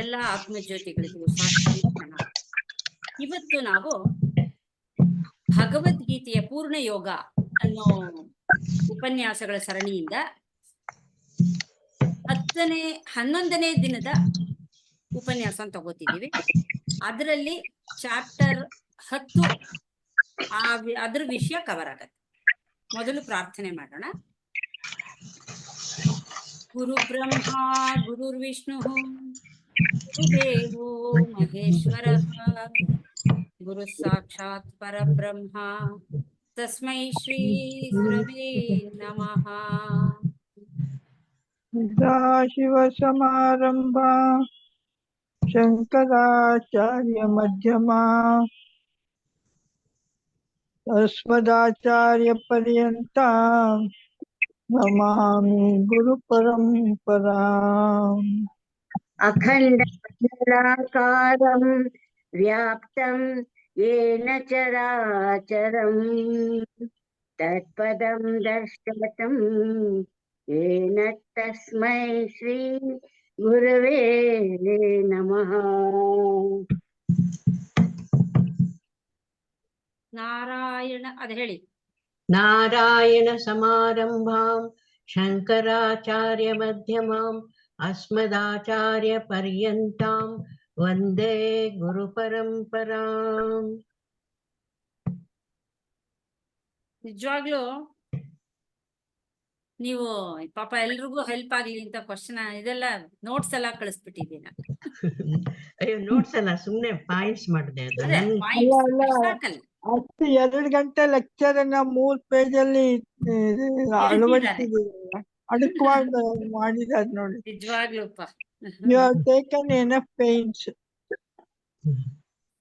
ಎಲ್ಲ ಆತ್ಮಜ್ಯೋತಿಗಳಿಗೂ ಸಾಕ್ಷಿ ಪ್ರಣಾಮ. ಇವತ್ತು ನಾವು ಭಗವದ್ಗೀತೆಯ ಪೂರ್ಣ ಯೋಗ ಅನ್ನೋ ಉಪನ್ಯಾಸಗಳ ಸರಣಿಯಿಂದ 11ನೇ ದಿನದ ಉಪನ್ಯಾಸ ತಗೋತಿದ್ದೀವಿ. ಅದರಲ್ಲಿ ಚಾಪ್ಟರ್ 10 ಅದ್ರ ವಿಷಯ ಕವರ್ ಆಗತ್ತೆ. ಮೊದಲು ಪ್ರಾರ್ಥನೆ ಮಾಡೋಣ. ಗುರು ಬ್ರಹ್ಮ ಗುರುರ್ವಿಷ್ಣು ಗುರುದೇವೋ ಮಹೇಶ್ವರ ಗುರು ಸಾಕ್ಷಾತ್ ಪರಬ್ರಹ್ಮ ತಸ್ಮೈ ಶ್ರೀ ಗುರವೇ ನಮಃ. ಸದಾಶಿವ ಸಮಾರಂಭಾ ಶಂಕರಾಚಾರ್ಯ ಮಧ್ಯಮಾ ಅಸ್ಮದಾಚಾರ್ಯ ಪರ್ಯಂತ ನಮಾಮಿ ಗುರು ಪರಂಪರಾ. ಅಖಂಡ ಮಂಡಲಾಕಾರಂ ವ್ಯಾಪ್ತಂ ಯೇನ ಚರಾಚರಂ ತತ್ಪದಂ ದರ್ಶನಂ ಯೇನ ತಸ್ಮೈ ಶ್ರೀ ಗುರವೇ ನಮಃ. ನಾರಾಯಣ ಅದ ಹೇಳಿ. ನಾರಾಯಣ ಸಮಾರಂಭಾಂ ಶಂಕರಾಚಾರ್ಯ ಮಧ್ಯಮಾಂ ಅಸ್ಮದಾಚಾರ್ಯ ಪರ್ಯಂತಾಂ ವಂದೇ ಗುರು ಪರಂಪರಾಂ. ನಿಜವಾಗ್ಲೂ ನೀವು ಪಾಪ ಎಲ್ರಿಗೂ ಹೆಲ್ಪ್ ಆಗ್ಲಿ ಅಂತ ಕ್ವಶನ್ ಇದೆಲ್ಲ ನೋಟ್ಸ್ ಎಲ್ಲ ಕಳಿಸ್ಬಿಟ್ಟಿದ್ದೀನ. ಅಯ್ಯೋ ನೋಟ್ಸ್ ಅಲ್ಲ, ಸುಮ್ನೆ ಪಾಯಿಂಟ್ಸ್ ಮಾಡಿದೆ. ಅದು ಸಾಕಲ್ಲ. ಅಷ್ಟು 2 ಗಂಟೆ ಲೆಕ್ಚರ್ ಅನ್ನ 3 ಪೇಜಲ್ಲಿ ಅಳವಡಿಸಿದ್ದೀರಲ್ಲ, ಅಡಕವಾಗಿ ಮಾಡಿದ್ದಾರೆ ನೋಡಿ. ನಿಜವಾಗ್ಲೂಪ್ಪ. You have taken enough pains.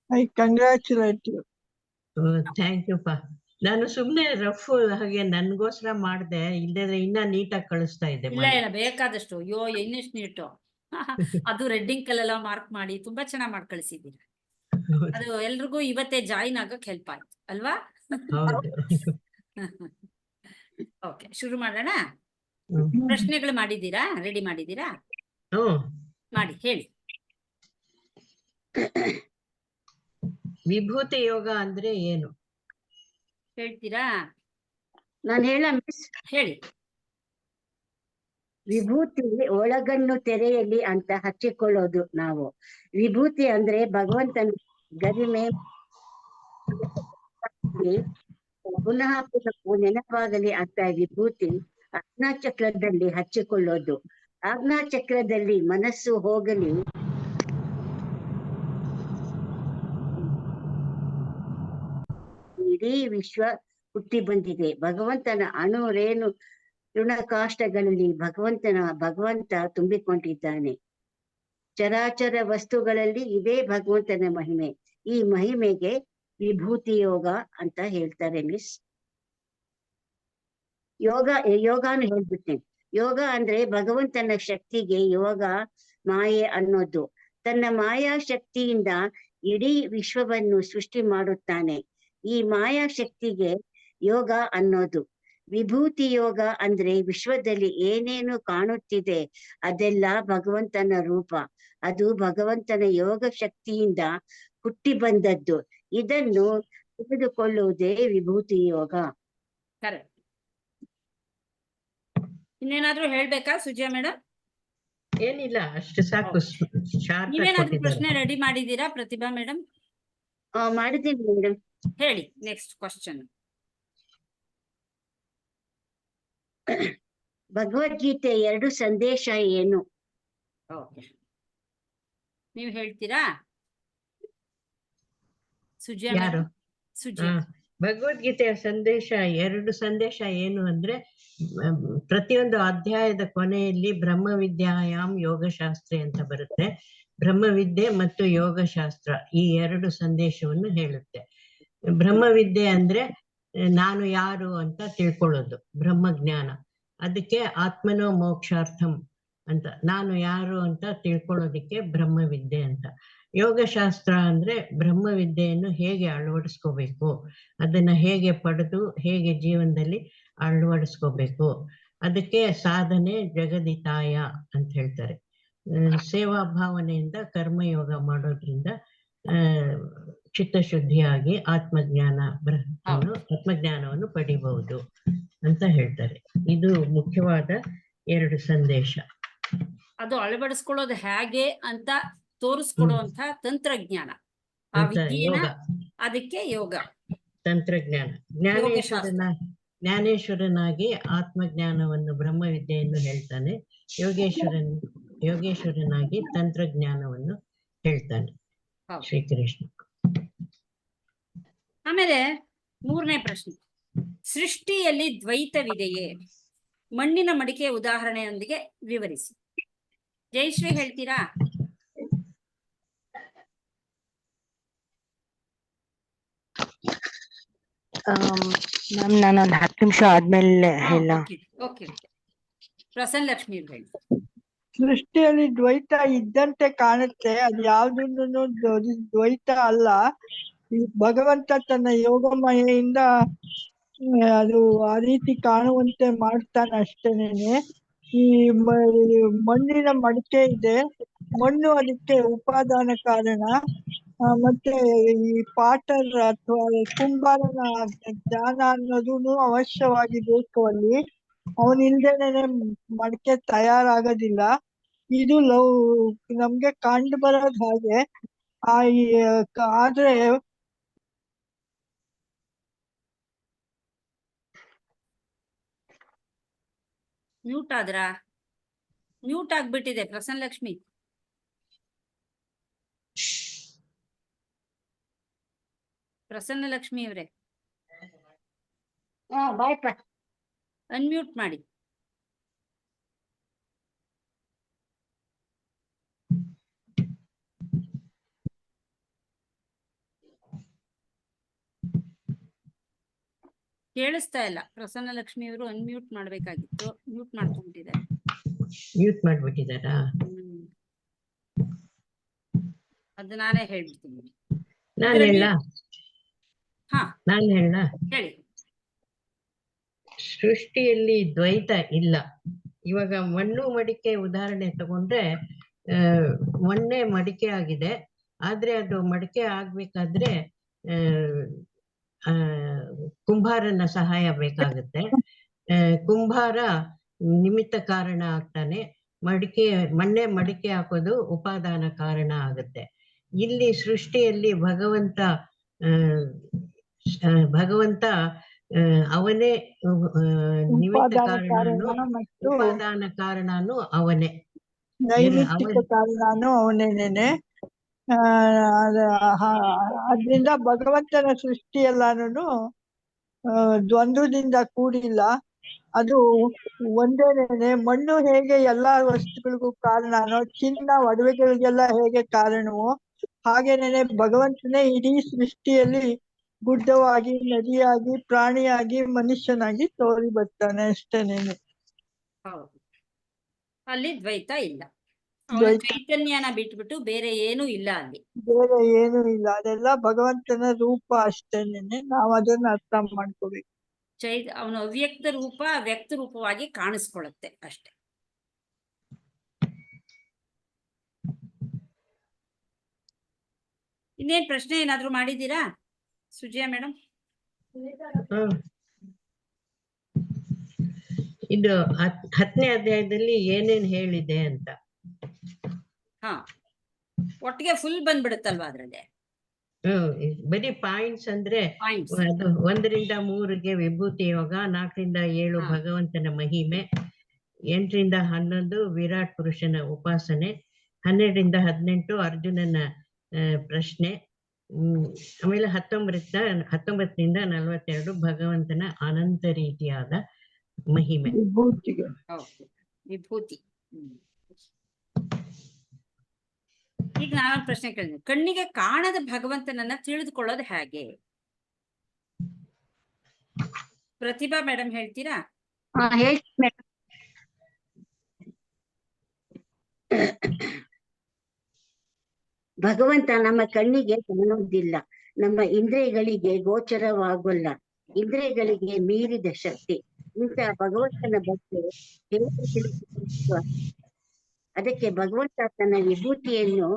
I congratulate you. Thank you ಪಾ. ನಾನು ಸುಮ್ನೆ ರಫ್ ಹಾಗೆ ನನ್ಗೋಸ್ಕರ ಮಾಡ್ದೆ, ಇಲ್ಲದ್ರೆ ಇನ್ನ ನೀಟಾಗಿ ಕಳಿಸ್ತಾ ಇದ್ದೆ. ಇಲ್ಲ ಬೇಕಾದಷ್ಟು. ಅಯ್ಯೋ ಇನ್ನೆಷ್ಟು ನೀಟು. ಅದು ರೆಡ್ಡಿಂಗ್ ಕಲ್ಲೆಲ್ಲ ಮಾರ್ಕ್ ಮಾಡಿ ತುಂಬಾ ಚೆನ್ನಾಗಿ ಮಾಡಿ ಕಳಿಸಿದ್ದೀರಾ. ಅದು ಎಲ್ರಿಗೂ ಇವತ್ತೇ ಜಾಯಿನ್ ಆಗಕ್ ಹೆಲ್ಪ್ ಆಯ್ತು ಅಲ್ವಾ? ಓಕೆ, ಶುರು ಮಾಡೋಣ. ಪ್ರಶ್ನೆಗಳು ಮಾಡಿದ್ದೀರಾ? ರೆಡಿ ಮಾಡಿದ್ದೀರಾ? ಮಾಡಿ ಹೇಳಿ. ವಿಭೂತಿ ಯೋಗ ಅಂದ್ರೆ ಏನು ಹೇಳ್ತೀರಾ? ನಾನು ಹೇಳ ಮಿಸ್. ಹೇಳಿ. ವಿಭೂತಿ ಒಳಗಣ್ಣು ತೆರೆಯಲಿ ಅಂತ ಹಚ್ಚಿಕೊಳ್ಳೋದು ನಾವು. ವಿಭೂತಿ ಅಂದ್ರೆ ಭಗವಂತನ ಗರಿಮೆ ಪುನಃ ನೆನಪಾಗಲಿ ಅಂತ ವಿಭೂತಿ ಆಜ್ಞಾಚಕ್ರದಲ್ಲಿ ಹಚ್ಚಿಕೊಳ್ಳೋದು. ಆಜ್ಞಾಚಕ್ರದಲ್ಲಿ ಮನಸ್ಸು ಹೋಗಲಿ, ಇಡೀ ವಿಶ್ವ ಹುಟ್ಟಿ ಬಂದಿದೆ. ಭಗವಂತನ ಅಣು ರೇಣು ಋಣಕಾಷ್ಟಗಳಲ್ಲಿ ಭಗವಂತ ತುಂಬಿಕೊಂಡಿದ್ದಾನೆ. ಚರಾಚರ ವಸ್ತುಗಳಲ್ಲಿ ಇದೇ ಭಗವಂತನ ಮಹಿಮೆ. ಈ ಮಹಿಮೆಗೆ ವಿಭೂತಿ ಯೋಗ ಅಂತ ಹೇಳ್ತಾರೆ ಮಿಸ್. ಯೋಗಾನು ಹೇಳ್ಬಿಡ್ತೇನೆ. ಯೋಗ ಅಂದ್ರೆ ಭಗವಂತನ ಶಕ್ತಿಗೆ ಯೋಗ ಮಾಯೆ ಅನ್ನೋದು. ತನ್ನ ಮಾಯಾ ಶಕ್ತಿಯಿಂದ ಇಡೀ ವಿಶ್ವವನ್ನು ಸೃಷ್ಟಿ ಮಾಡುತ್ತಾನೆ. ಈ ಮಾಯಾ ಶಕ್ತಿಗೆ ಯೋಗ ಅನ್ನೋದು. ವಿಭೂತಿ ಯೋಗ ಅಂದ್ರೆ ವಿಶ್ವದಲ್ಲಿ ಏನೇನು ಕಾಣುತ್ತಿದೆ ಅದೆಲ್ಲ ಭಗವಂತನ ರೂಪ. ಅದು ಭಗವಂತನ ಯೋಗ ಶಕ್ತಿಯಿಂದ ಹುಟ್ಟಿ ಬಂದದ್ದು. ಇದನ್ನು ತಿಳಿದುಕೊಳ್ಳುವುದೇ ವಿಭೂತಿ ಯೋಗ. ಕರೆಕ್ಟ್. ಇನ್ನೇನಾದ್ರೂ ಹೇಳ್ಬೇಕಾ ಸುಜಾ ಮೇಡಮ್? ಏನಿಲ್ಲ, ಅಷ್ಟು ಸಾಕು. ನೀವೇನಾದ್ರೂ ಪ್ರಶ್ನೆ ರೆಡಿ ಮಾಡಿದ್ದೀರಾ ಪ್ರತಿಭಾ ಮೇಡಮ್? ಮಾಡಿದ್ದೀನಿ ಮೇಡಮ್. ಹೇಳಿ. Next question. ಭಗವದ್ಗೀತೆ 2 ಸಂದೇಶ ಏನು? ಓಕೆ, ನೀವು ಹೇಳ್ತೀರಾ ಸುಜಾ? ಯಾರು? ಸುಜಾ. ಭಗವದ್ಗೀತೆಯ ಸಂದೇಶ 2 ಸಂದೇಶ ಏನು ಅಂದ್ರೆ, ಪ್ರತಿಯೊಂದು ಅಧ್ಯಾಯದ ಕೊನೆಯಲ್ಲಿ ಬ್ರಹ್ಮವಿದ್ಯಾಯಾಮ್ ಯೋಗಶಾಸ್ತ್ರಿ ಅಂತ ಬರುತ್ತೆ. ಬ್ರಹ್ಮವಿದ್ಯೆ ಮತ್ತು ಯೋಗಶಾಸ್ತ್ರ ಈ 2 ಸಂದೇಶವನ್ನು ಹೇಳುತ್ತೆ. ಬ್ರಹ್ಮವಿದ್ಯೆ ಅಂದ್ರೆ ನಾನು ಯಾರು ಅಂತ ತಿಳ್ಕೊಳ್ಳೋದು, ಬ್ರಹ್ಮಜ್ಞಾನ. ಅದಕ್ಕೆ ಆತ್ಮನೋ ಮೋಕ್ಷಾರ್ಥಂ ಅಂತ, ನಾನು ಯಾರು ಅಂತ ತಿಳ್ಕೊಳ್ಳೋದಿಕ್ಕೆ ಬ್ರಹ್ಮವಿದ್ಯೆ ಅಂತ. ಯೋಗಶಾಸ್ತ್ರ ಅಂದ್ರೆ ಬ್ರಹ್ಮವಿದ್ಯೆಯನ್ನು ಹೇಗೆ ಅಳವಡಿಸ್ಕೋಬೇಕು, ಅದನ್ನ ಹೇಗೆ ಪಡೆದು ಹೇಗೆ ಜೀವನದಲ್ಲಿ ಅಳವಡಿಸ್ಕೋಬೇಕು, ಅದಕ್ಕೆ ಸಾಧನೆ ಜಗದಿತಾಯ ಅಂತ ಹೇಳ್ತಾರೆ. ಸೇವಾ ಭಾವನೆಯಿಂದ ಕರ್ಮಯೋಗ ಮಾಡೋದ್ರಿಂದ ಚಿತ್ತಶುದ್ಧಿಯಾಗಿ ಆತ್ಮಜ್ಞಾನವನ್ನು ಪಡಿಬಹುದು ಅಂತ ಹೇಳ್ತಾರೆ. ಇದು ಮುಖ್ಯವಾದ 2 ಸಂದೇಶ. ಅದು ಅಳವಡಿಸ್ಕೊಳ್ಳೋದು ಹೇಗೆ ಅಂತ ತೋರಿಸ್ಕೊಡುವಂತ ತಂತ್ರಜ್ಞಾನ, ಆ ವಿದ್ಯೆನ, ಅದಕ್ಕೆ ಯೋಗ ತಂತ್ರಜ್ಞಾನ. ಜ್ಞಾನೇಶ್ವರನಾಗಿ ಆತ್ಮಜ್ಞಾನವನ್ನು ಬ್ರಹ್ಮವಿದ್ಯೆಯನ್ನು ಹೇಳ್ತಾನೆ, ಯೋಗೇಶ್ವರನಾಗಿ ತಂತ್ರಜ್ಞಾನವನ್ನು ಹೇಳ್ತಾನೆ. ಶ್ರೀಕೃಷ್ಣ. ಆಮೇಲೆ 3ನೇ ಪ್ರಶ್ನೆ, ಸೃಷ್ಟಿಯಲ್ಲಿ ದ್ವೈತವಿದೆಯೇ? ಮಣ್ಣಿನ ಮಡಿಕೆ ಉದಾಹರಣೆಯೊಂದಿಗೆ ವಿವರಿಸಿ. ಜಯಶ್ರೀ ಹೇಳ್ತೀರಾ? ಮ್ಯಾಮ್ ನಾನು ಒಂದು 10 ನಿಮಿಷ ಆದ್ಮೇಲೆ ಹೇಳ. ಓಕೆ. ಪ್ರಸನ್ನ ಲಕ್ಷ್ಮಿ ಹೇಳಿ. ಸೃಷ್ಟಿಯಲ್ಲಿ ದ್ವೈತ ಇದ್ದಂತೆ ಕಾಣುತ್ತೆ, ಅದು ಯಾವ್ದನ್ನು ದ್ವೈತ ಅಲ್ಲ. ಈ ಭಗವಂತ ತನ್ನ ಯೋಗಮಯೆಯಿಂದ ಅದು ಆ ರೀತಿ ಕಾಣುವಂತೆ ಮಾಡ್ತಾನೆ ಅಷ್ಟೇನೇನೆ. ಈ ಮಣ್ಣಿನ ಮಡಿಕೆ ಇದೆ, ಮಣ್ಣು ಅದಕ್ಕೆ ಉಪಾದಾನ ಕಾರಣ. ಮತ್ತೆ ಈ ಪಾಟರ್ ಅಥವಾ ಕುಂಬಾರನ ಜ್ಞಾನ ಅನ್ನೋದು ಅವಶ್ಯವಾಗಿ ಬೇಕು ಅಲ್ಲಿ. ಅವನಿಲ್ದೇನೆ ಮಡಿಕೆ ತಯಾರಾಗೋದಿಲ್ಲ. ಇದು ನಮ್ಗೆ ಕಂಡು ಬರೋದು ಹಾಗೆ. ಆದ್ರೆ ಮ್ಯೂಟ್ ಆಗ್ಬಿಟ್ಟಿದೆ ಪ್ರಸನ್ನ ಲಕ್ಷ್ಮಿ. ಪ್ರಸನ್ನ ಲಕ್ಷ್ಮಿ ಅವರೇ ಬಾಯ್ಪ ಅನ್ಮ್ಯೂಟ್ ಮಾಡಿ. ಕೇಳಿಸ್ತಾ ಇಲ್ಲ. ಪ್ರಸನ್ನ ಲಕ್ಷ್ಮಿ ಅವರು ಅನ್ಮ್ಯೂಟ್ ಮಾಡ್ಬೇಕಾಗಿತ್ತು, ಮ್ಯೂಟ್ ಮಾಡ್ಕೊಂಡ್ಬಿಟ್ಟಿದ್ದಾರೆ. ಮ್ಯೂಟ್ ಮಾಡ್ಬಿಟ್ಟಿದಾರಾ? ಅದು ನಾನೇ ಹೇಳ್ಬಿಡ್ತೀನಿ. ನಾನು ಹೇಳ ಹೇಳಿ. ಸೃಷ್ಟಿಯಲ್ಲಿ ದ್ವೈತ ಇಲ್ಲ. ಇವಾಗ ಮಣ್ಣು ಮಡಿಕೆ ಉದಾಹರಣೆ ತಗೊಂಡ್ರೆ, ಮಣ್ಣೆ ಮಡಿಕೆ ಆಗಿದೆ, ಆದ್ರೆ ಅದು ಮಡಿಕೆ ಆಗ್ಬೇಕಾದ್ರೆ ಕುಂಬಾರನ ಸಹಾಯ ಬೇಕಾಗುತ್ತೆ. ಕುಂಬಾರ ನಿಮಿತ್ತ ಕಾರಣ ಆಗ್ತಾನೆ, ಮಣ್ಣೆ ಮಡಿಕೆ ಹಾಕೋದು ಉಪಾದಾನ ಕಾರಣ ಆಗುತ್ತೆ. ಇಲ್ಲಿ ಸೃಷ್ಟಿಯಲ್ಲಿ ಭಗವಂತ ಅವನೇ ನಿಮಿತ್ತ ಕಾರಣನು, ಉಪಾದಾನ ಕಾರಣನು ಅವನೇ, ನೈಮಿತ್ತಿಕ ಕಾರಣನು ಅವನೇನೇನೆ. ಅದ್ರಿಂದ ಭಗವಂತನ ಸೃಷ್ಟಿ ಎಲ್ಲಾನು ದ್ವಂದ್ವದಿಂದ ಕೂಡಿಲ್ಲ, ಅದು ಒಂದೇನೇನೆ. ಮಣ್ಣು ಹೇಗೆ ಎಲ್ಲಾ ವಸ್ತುಗಳಿಗೂ ಕಾರಣನೋ, ಚಿನ್ನ ಒಡವೆಗಳಿಗೆಲ್ಲ ಹೇಗೆ ಕಾರಣವೋ, ಹಾಗೇನೇನೆ ಭಗವಂತನೇ ಇಡೀ ಸೃಷ್ಟಿಯಲ್ಲಿ ಗುಡ್ಡವಾಗಿ, ನದಿಯಾಗಿ, ಪ್ರಾಣಿಯಾಗಿ, ಮನುಷ್ಯನಾಗಿ ತೋರಿ ಬರ್ತಾನೆ ಅಷ್ಟೇನೇನೆ. ಹೌದು, ಅಲ್ಲಿ ದ್ವೈತ ಇಲ್ಲ. ಚೈತನ್ಯನ ಬಿಟ್ಬಿಟ್ಟು ಬೇರೆ ಏನೂ ಇಲ್ಲ ಅಲ್ಲಿ. ಬೇರೆ ಏನೂ ಇಲ್ಲ, ಅದೆಲ್ಲ ಭಗವಂತನ ರೂಪ ಅಷ್ಟೇನೇನೆ. ನಾವ್ ಅದನ್ನ ಅರ್ಥ ಮಾಡ್ಕೋಬೇಕು. ಅವನ ಅವ್ಯಕ್ತ ರೂಪ ವ್ಯಕ್ತ ರೂಪವಾಗಿ ಕಾಣಿಸ್ಕೊಳ್ಳುತ್ತೆ ಅಷ್ಟೆ. ಇನ್ನೇನ್ ಪ್ರಶ್ನೆ ಏನಾದ್ರು ಮಾಡಿದ್ದೀರಾ ಸುಜಯಾ ಮೇಡಮ್? ಇದು 10ನೇ ಅಧ್ಯಾಯದಲ್ಲಿ ಏನೇನ್ ಹೇಳಿದೆ ಅಂತ. ಒಟ್ಟಿಗೆ ಫುಲ್ ಬಂದ್ಬಿಡುತ್ತಲ್ವಾ ಅದ್ರಲ್ಲಿ? ಬರೀ ಪಾಯಿಂಟ್ಸ್ ಅಂದ್ರೆ ಅದು 1 ರಿಂದ 3ಗೆ ವಿಭೂತಿ ಯೋಗ, 4 ರಿಂದ 7 ಭಗವಂತನ ಮಹಿಮೆ, 8 ರಿಂದ 11 ವಿರಾಟ್ ಪುರುಷನ ಉಪಾಸನೆ, 12 ರಿಂದ 18 ಅರ್ಜುನನ ಪ್ರಶ್ನೆ, ಆಮೇಲೆ 19 ರಿಂದ 42 ಭಗವಂತನ ಅನಂತ ರೀತಿಯಾದ ಮಹಿಮೆ, ವಿಭೂತಿ. ಈಗ ನಾನು ಪ್ರಶ್ನೆ ಕೇಳಿದೆ, ಕಣ್ಣಿಗೆ ಕಾಣದ ಭಗವಂತನನ್ನ ತಿಳಿದುಕೊಳ್ಳೋದು ಹೇಗೆ? ಪ್ರತಿಭಾ ಮೇಡಮ್ ಹೇಳ್ತೀರಾ? ಭಗವಂತ ನಮ್ಮ ಕಣ್ಣಿಗೆ ಕಾಣುವುದಿಲ್ಲ, ನಮ್ಮ ಇಂದ್ರಿಯಗಳಿಗೆ ಗೋಚರವಾಗಲ್ಲ, ಇಂದ್ರಿಯಗಳಿಗೆ ಮೀರಿದ ಶಕ್ತಿ. ಇಂಥ ಭಗವಂತನ ಬಗ್ಗೆ ಅದಕ್ಕೆ ಭಗವಂತ ತನ್ನ ವಿಭೂತಿಯನ್ನು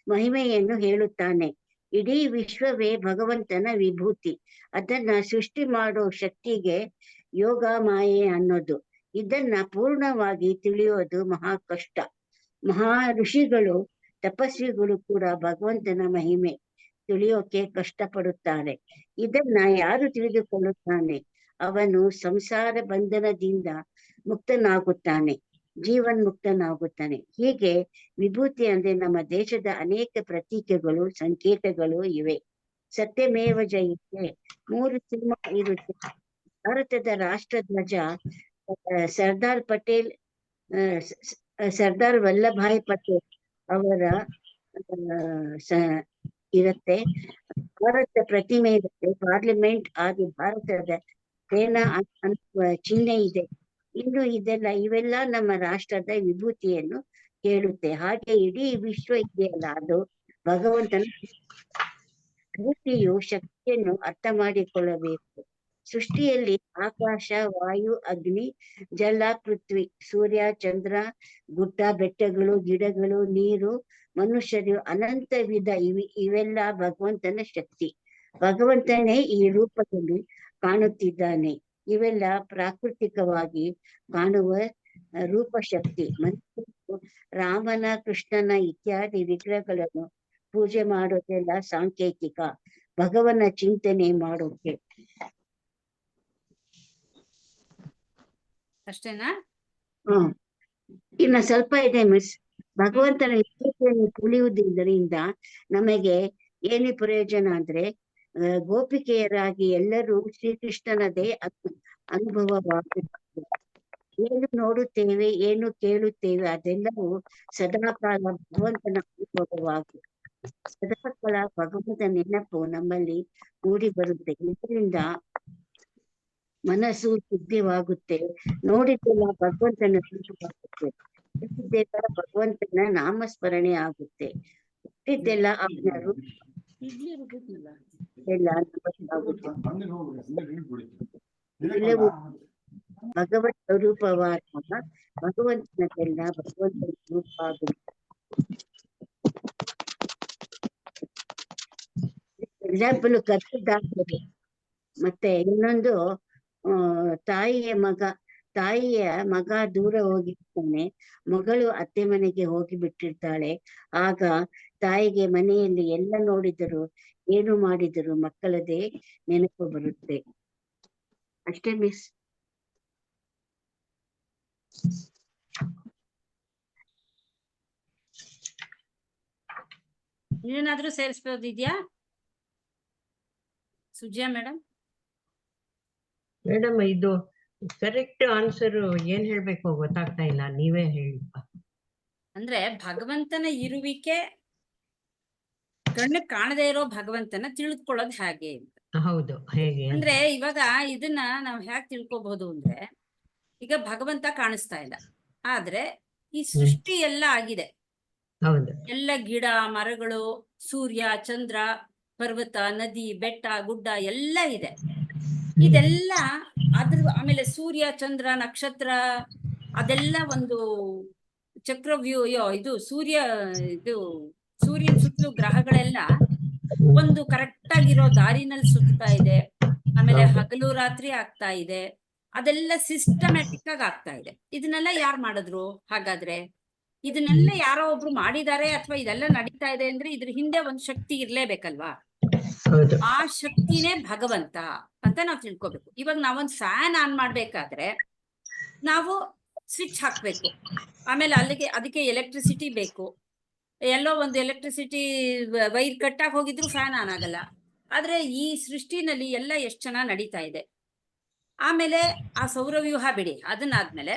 ಮಹಿಮೆಯನ್ನು ಹೇಳುತ್ತಾನೆ. ಇಡೀ ವಿಶ್ವವೇ ಭಗವಂತನ ವಿಭೂತಿ. ಅದನ್ನ ಸೃಷ್ಟಿ ಮಾಡೋ ಶಕ್ತಿಗೆ ಯೋಗ ಮಾಯೆ ಅನ್ನೋದು. ಇದನ್ನ ಪೂರ್ಣವಾಗಿ ತಿಳಿಯೋದು ಮಹಾ ಕಷ್ಟ. ಮಹಾ ಋಷಿಗಳು ತಪಸ್ವಿಗಳು ಕೂಡ ಭಗವಂತನ ಮಹಿಮೆ ತಿಳಿಯೋಕೆ ಕಷ್ಟಪಡುತ್ತಾರೆ. ಇದನ್ನ ಯಾರು ತಿಳಿದುಕೊಳ್ಳುತ್ತಾನೆ ಅವನು ಸಂಸಾರ ಬಂಧನದಿಂದ ಮುಕ್ತನಾಗುತ್ತಾನೆ, ಜೀವನ್ಮುಕ್ತನಾಗುತ್ತಾನೆ. ಹೀಗೆ ವಿಭೂತಿ ಅಂದ್ರೆ ನಮ್ಮ ದೇಶದ ಅನೇಕ ಪ್ರತೀಕೆಗಳು, ಸಂಕೇತಗಳು ಇವೆ. ಸತ್ಯಮೇವ ಜಯತೆ 3 ಸಿಂಹ ಇರುತ್ತೆ. ಭಾರತದ ರಾಷ್ಟ್ರಧ್ವಜ ಸರ್ದಾರ್ ಪಟೇಲ್, ಸರ್ದಾರ್ ವಲ್ಲಭಾಯ್ ಪಟೇಲ್ ಅವರ ಇರುತ್ತೆ. ಭಾರತ ಪ್ರತಿಮೆ ಇರುತ್ತೆ. ಪಾರ್ಲಿಮೆಂಟ್ ಆದಿ ಭಾರತದ ಸೇನಾ ಚಿಹ್ನೆ ಇದೆ. ಇನ್ನು ಇವೆಲ್ಲ ನಮ್ಮ ರಾಷ್ಟ್ರದ ವಿಭೂತಿಯನ್ನು ಹೇಳುತ್ತೆ. ಹಾಗೆ ಇಡೀ ವಿಶ್ವ ಇದೆಯಲ್ಲ, ಅದು ಭಗವಂತನ ವಿಭೂತಿಯು ಶಕ್ತಿಯನ್ನು ಅರ್ಥ ಮಾಡಿಕೊಳ್ಳಬೇಕು. ಸೃಷ್ಟಿಯಲ್ಲಿ ಆಕಾಶ, ವಾಯು, ಅಗ್ನಿ, ಜಲ, ಪೃಥ್ವಿ, ಸೂರ್ಯ, ಚಂದ್ರ, ಗುಡ್ಡ ಬೆಟ್ಟಗಳು, ಗಿಡಗಳು, ನೀರು, ಮನುಷ್ಯರು, ಅನಂತ ವಿಧ ಇವೆಲ್ಲ ಭಗವಂತನ ಶಕ್ತಿ. ಭಗವಂತನೇ ಈ ರೂಪದಲ್ಲಿ ಕಾಣುತ್ತಿದ್ದಾನೆ. ಇವೆಲ್ಲ ಪ್ರಾಕೃತಿಕವಾಗಿ ಕಾಣುವ ರೂಪಶಕ್ತಿ. ಮನುಷ್ಯರು ರಾಮನ, ಕೃಷ್ಣನ ಇತ್ಯಾದಿ ವಿಗ್ರಹಗಳನ್ನು ಪೂಜೆ ಮಾಡೋದೆಲ್ಲ ಸಾಂಕೇತಿಕ, ಭಗವನ ಚಿಂತನೆ ಮಾಡೋಕೆ. ಅಷ್ಟೇನಾ? ಇನ್ನ ಸ್ವಲ್ಪ ಇದೆ ಮಿಸ್. ಭಗವಂತನ ವಿಭೂತಿಯನ್ನು ತಿಳಿಯುವುದರಿಂದ ನಮಗೆ ಏನು ಪ್ರಯೋಜನ ಅಂದ್ರೆ, ಗೋಪಿಕೆಯರಾಗಿ ಎಲ್ಲರೂ ಶ್ರೀಕೃಷ್ಣನದೇ ಅನುಭವವಾಗುತ್ತದೆ. ಏನು ನೋಡುತ್ತೇವೆ, ಏನು ಕೇಳುತ್ತೇವೆ, ಅದೆಲ್ಲವೂ ಸದಾಕಾಲ ಭಗವಂತನ ಅನುಭವವಾಗುತ್ತದೆ. ಸದಾಕಾಲ ಭಗವಂತನ ನೆನಪು ನಮ್ಮಲ್ಲಿ ಮೂಡಿ ಬರುತ್ತೆ. ಇದರಿಂದ ಮನಸ್ಸು ಶುದ್ಧವಾಗುತ್ತೆ. ನೋಡಿದ್ದೆಲ್ಲ ಭಗವಂತನ ನೆನಪಾಗುತ್ತೆ. ಕೇಳಿದ್ದೆಲ್ಲ ಭಗವಂತನ ನಾಮಸ್ಮರಣೆ ಆಗುತ್ತೆ. ಹುಟ್ಟಿದ್ದೆಲ್ಲ ಅವನ ರೂಪ ಎಲ್ಲ ನಮಸ್ಕಾಗುತ್ತೆ. ಎಲ್ಲವೂ ಭಗವತ್ ಸ್ವರೂಪವಾದ ಭಗವಂತನದೆಲ್ಲ ಭಗವಂತನ ರೂಪ ಆಗುತ್ತೆ. ಎಕ್ಸಾಂಪಲ್ ಕರ್ತದಾಗ್ತದೆ. ಮತ್ತೆ ಇನ್ನೊಂದು ತಾಯಿಯ ಮಗ ದೂರ ಹೋಗಿರ್ತಾನೆ, ಮಗಳು ಅತ್ತೆ ಮನೆಗೆ ಹೋಗಿ ಬಿಟ್ಟಿರ್ತಾಳೆ. ಆಗ ತಾಯಿಗೆ ಮನೆಯಲ್ಲಿ ಎಲ್ಲ ನೋಡಿದರು, ಏನು ಮಾಡಿದರು ಮಕ್ಕಳದೇ ನೆನಪು ಬರುತ್ತೆ. ಅಷ್ಟೇ ಮಿಸ್. ಏನಾದ್ರೂ ಸೇರಿಸ್ಬೋದಿದ್ಯಾ ಸುಜ್ಯಾ ಮೇಡಮ್? ಮೇಡಮ್, ಇದು ಕರೆಕ್ಟ್ ಆನ್ಸರ್ ಏನ್ ಹೇಳ್ಬೇಕು ಗೊತ್ತಾಗ್ತಾ ಇಲ್ಲ, ನೀವೇ ಹೇಳಿಪ್ಪ. ಅಂದ್ರೆ ಭಗವಂತನ ಇರುವಿಕೆ, ಕಣ್ಣು ಕಾಣದೇ ಇರೋ ಭಗವಂತನ ತಿಳಿದುಕೊಳ್ಳೋದು ಹೇಗೆ ಅಂತ. ಹೌದು, ಹೇಗೆ ಅಂದ್ರೆ ಇವಾಗ ಇದನ್ನ ನಾವು ಹೇಗೆ ತಿಳ್ಕೊಬಹುದು ಅಂದ್ರೆ, ಈಗ ಭಗವಂತ ಕಾಣಿಸ್ತಾ ಇಲ್ಲ, ಆದ್ರೆ ಈ ಸೃಷ್ಟಿ ಎಲ್ಲ ಆಗಿದೆ. ಹೌದು. ಎಲ್ಲ ಗಿಡ ಮರಗಳು, ಸೂರ್ಯ ಚಂದ್ರ, ಪರ್ವತ, ನದಿ, ಬೆಟ್ಟ, ಗುಡ್ಡ ಎಲ್ಲ ಇದೆ. ಇದೆಲ್ಲ ಆಮೇಲೆ ಸೂರ್ಯ ಚಂದ್ರ ನಕ್ಷತ್ರ ಅದೆಲ್ಲ ಒಂದು ಚಕ್ರವ್ಯೂಹ. ಇದು ಸೂರ್ಯನ ಸುತ್ತಲೂ ಗ್ರಹಗಳೆಲ್ಲ ಒಂದು ಕರೆಕ್ಟ್ ಆಗಿರೋ ದಾರಿನಲ್ಲಿ ಸುತ್ತಾ ಇದೆ. ಆಮೇಲೆ ಹಗಲು ರಾತ್ರಿ ಆಗ್ತಾ ಇದೆ. ಅದೆಲ್ಲ ಸಿಸ್ಟಮ್ಯಾಟಿಕ್ ಆಗಿ ಆಗ್ತಾ ಇದೆ. ಇದನ್ನೆಲ್ಲ ಯಾರು ಮಾಡಿದ್ರು? ಹಾಗಾದ್ರೆ ಇದನ್ನೆಲ್ಲ ಯಾರೋ ಒಬ್ರು ಮಾಡಿದ್ದಾರೆ, ಅಥವಾ ಇದೆಲ್ಲ ನಡೀತಾ ಇದೆ ಅಂದ್ರೆ ಇದ್ರ ಹಿಂದೆ ಒಂದು ಶಕ್ತಿ ಇರ್ಲೇಬೇಕಲ್ವಾ? ಆ ಶಕ್ತಿನೇ ಭಗವಂತ ಅಂತ ನಾವು ತಿಳ್ಕೊಬೇಕು. ಇವಾಗ ನಾವೊಂದು ಫ್ಯಾನ್ ಆನ್ ಮಾಡ್ಬೇಕಾದ್ರೆ ನಾವು ಸ್ವಿಚ್ ಹಾಕ್ಬೇಕು, ಆಮೇಲೆ ಅದಕ್ಕೆ ಎಲೆಕ್ಟ್ರಿಸಿಟಿ ಬೇಕು. ಎಲ್ಲೋ ಒಂದು ಎಲೆಕ್ಟ್ರಿಸಿಟಿ ವೈರ್ ಕಟ್ಟಾಗಿ ಹೋಗಿದ್ರು ಫ್ಯಾನ್ ಆನ್ ಆಗಲ್ಲ. ಆದ್ರೆ ಈ ಸೃಷ್ಟಿನಲ್ಲಿ ಎಲ್ಲ ಎಷ್ಟು ಚೆನ್ನಾಗಿ ನಡೀತಾ ಇದೆ. ಆಮೇಲೆ ಆ ಸೌರವ್ಯೂಹ ಬಿಡಿ, ಅದನ್ನಾದ್ಮೇಲೆ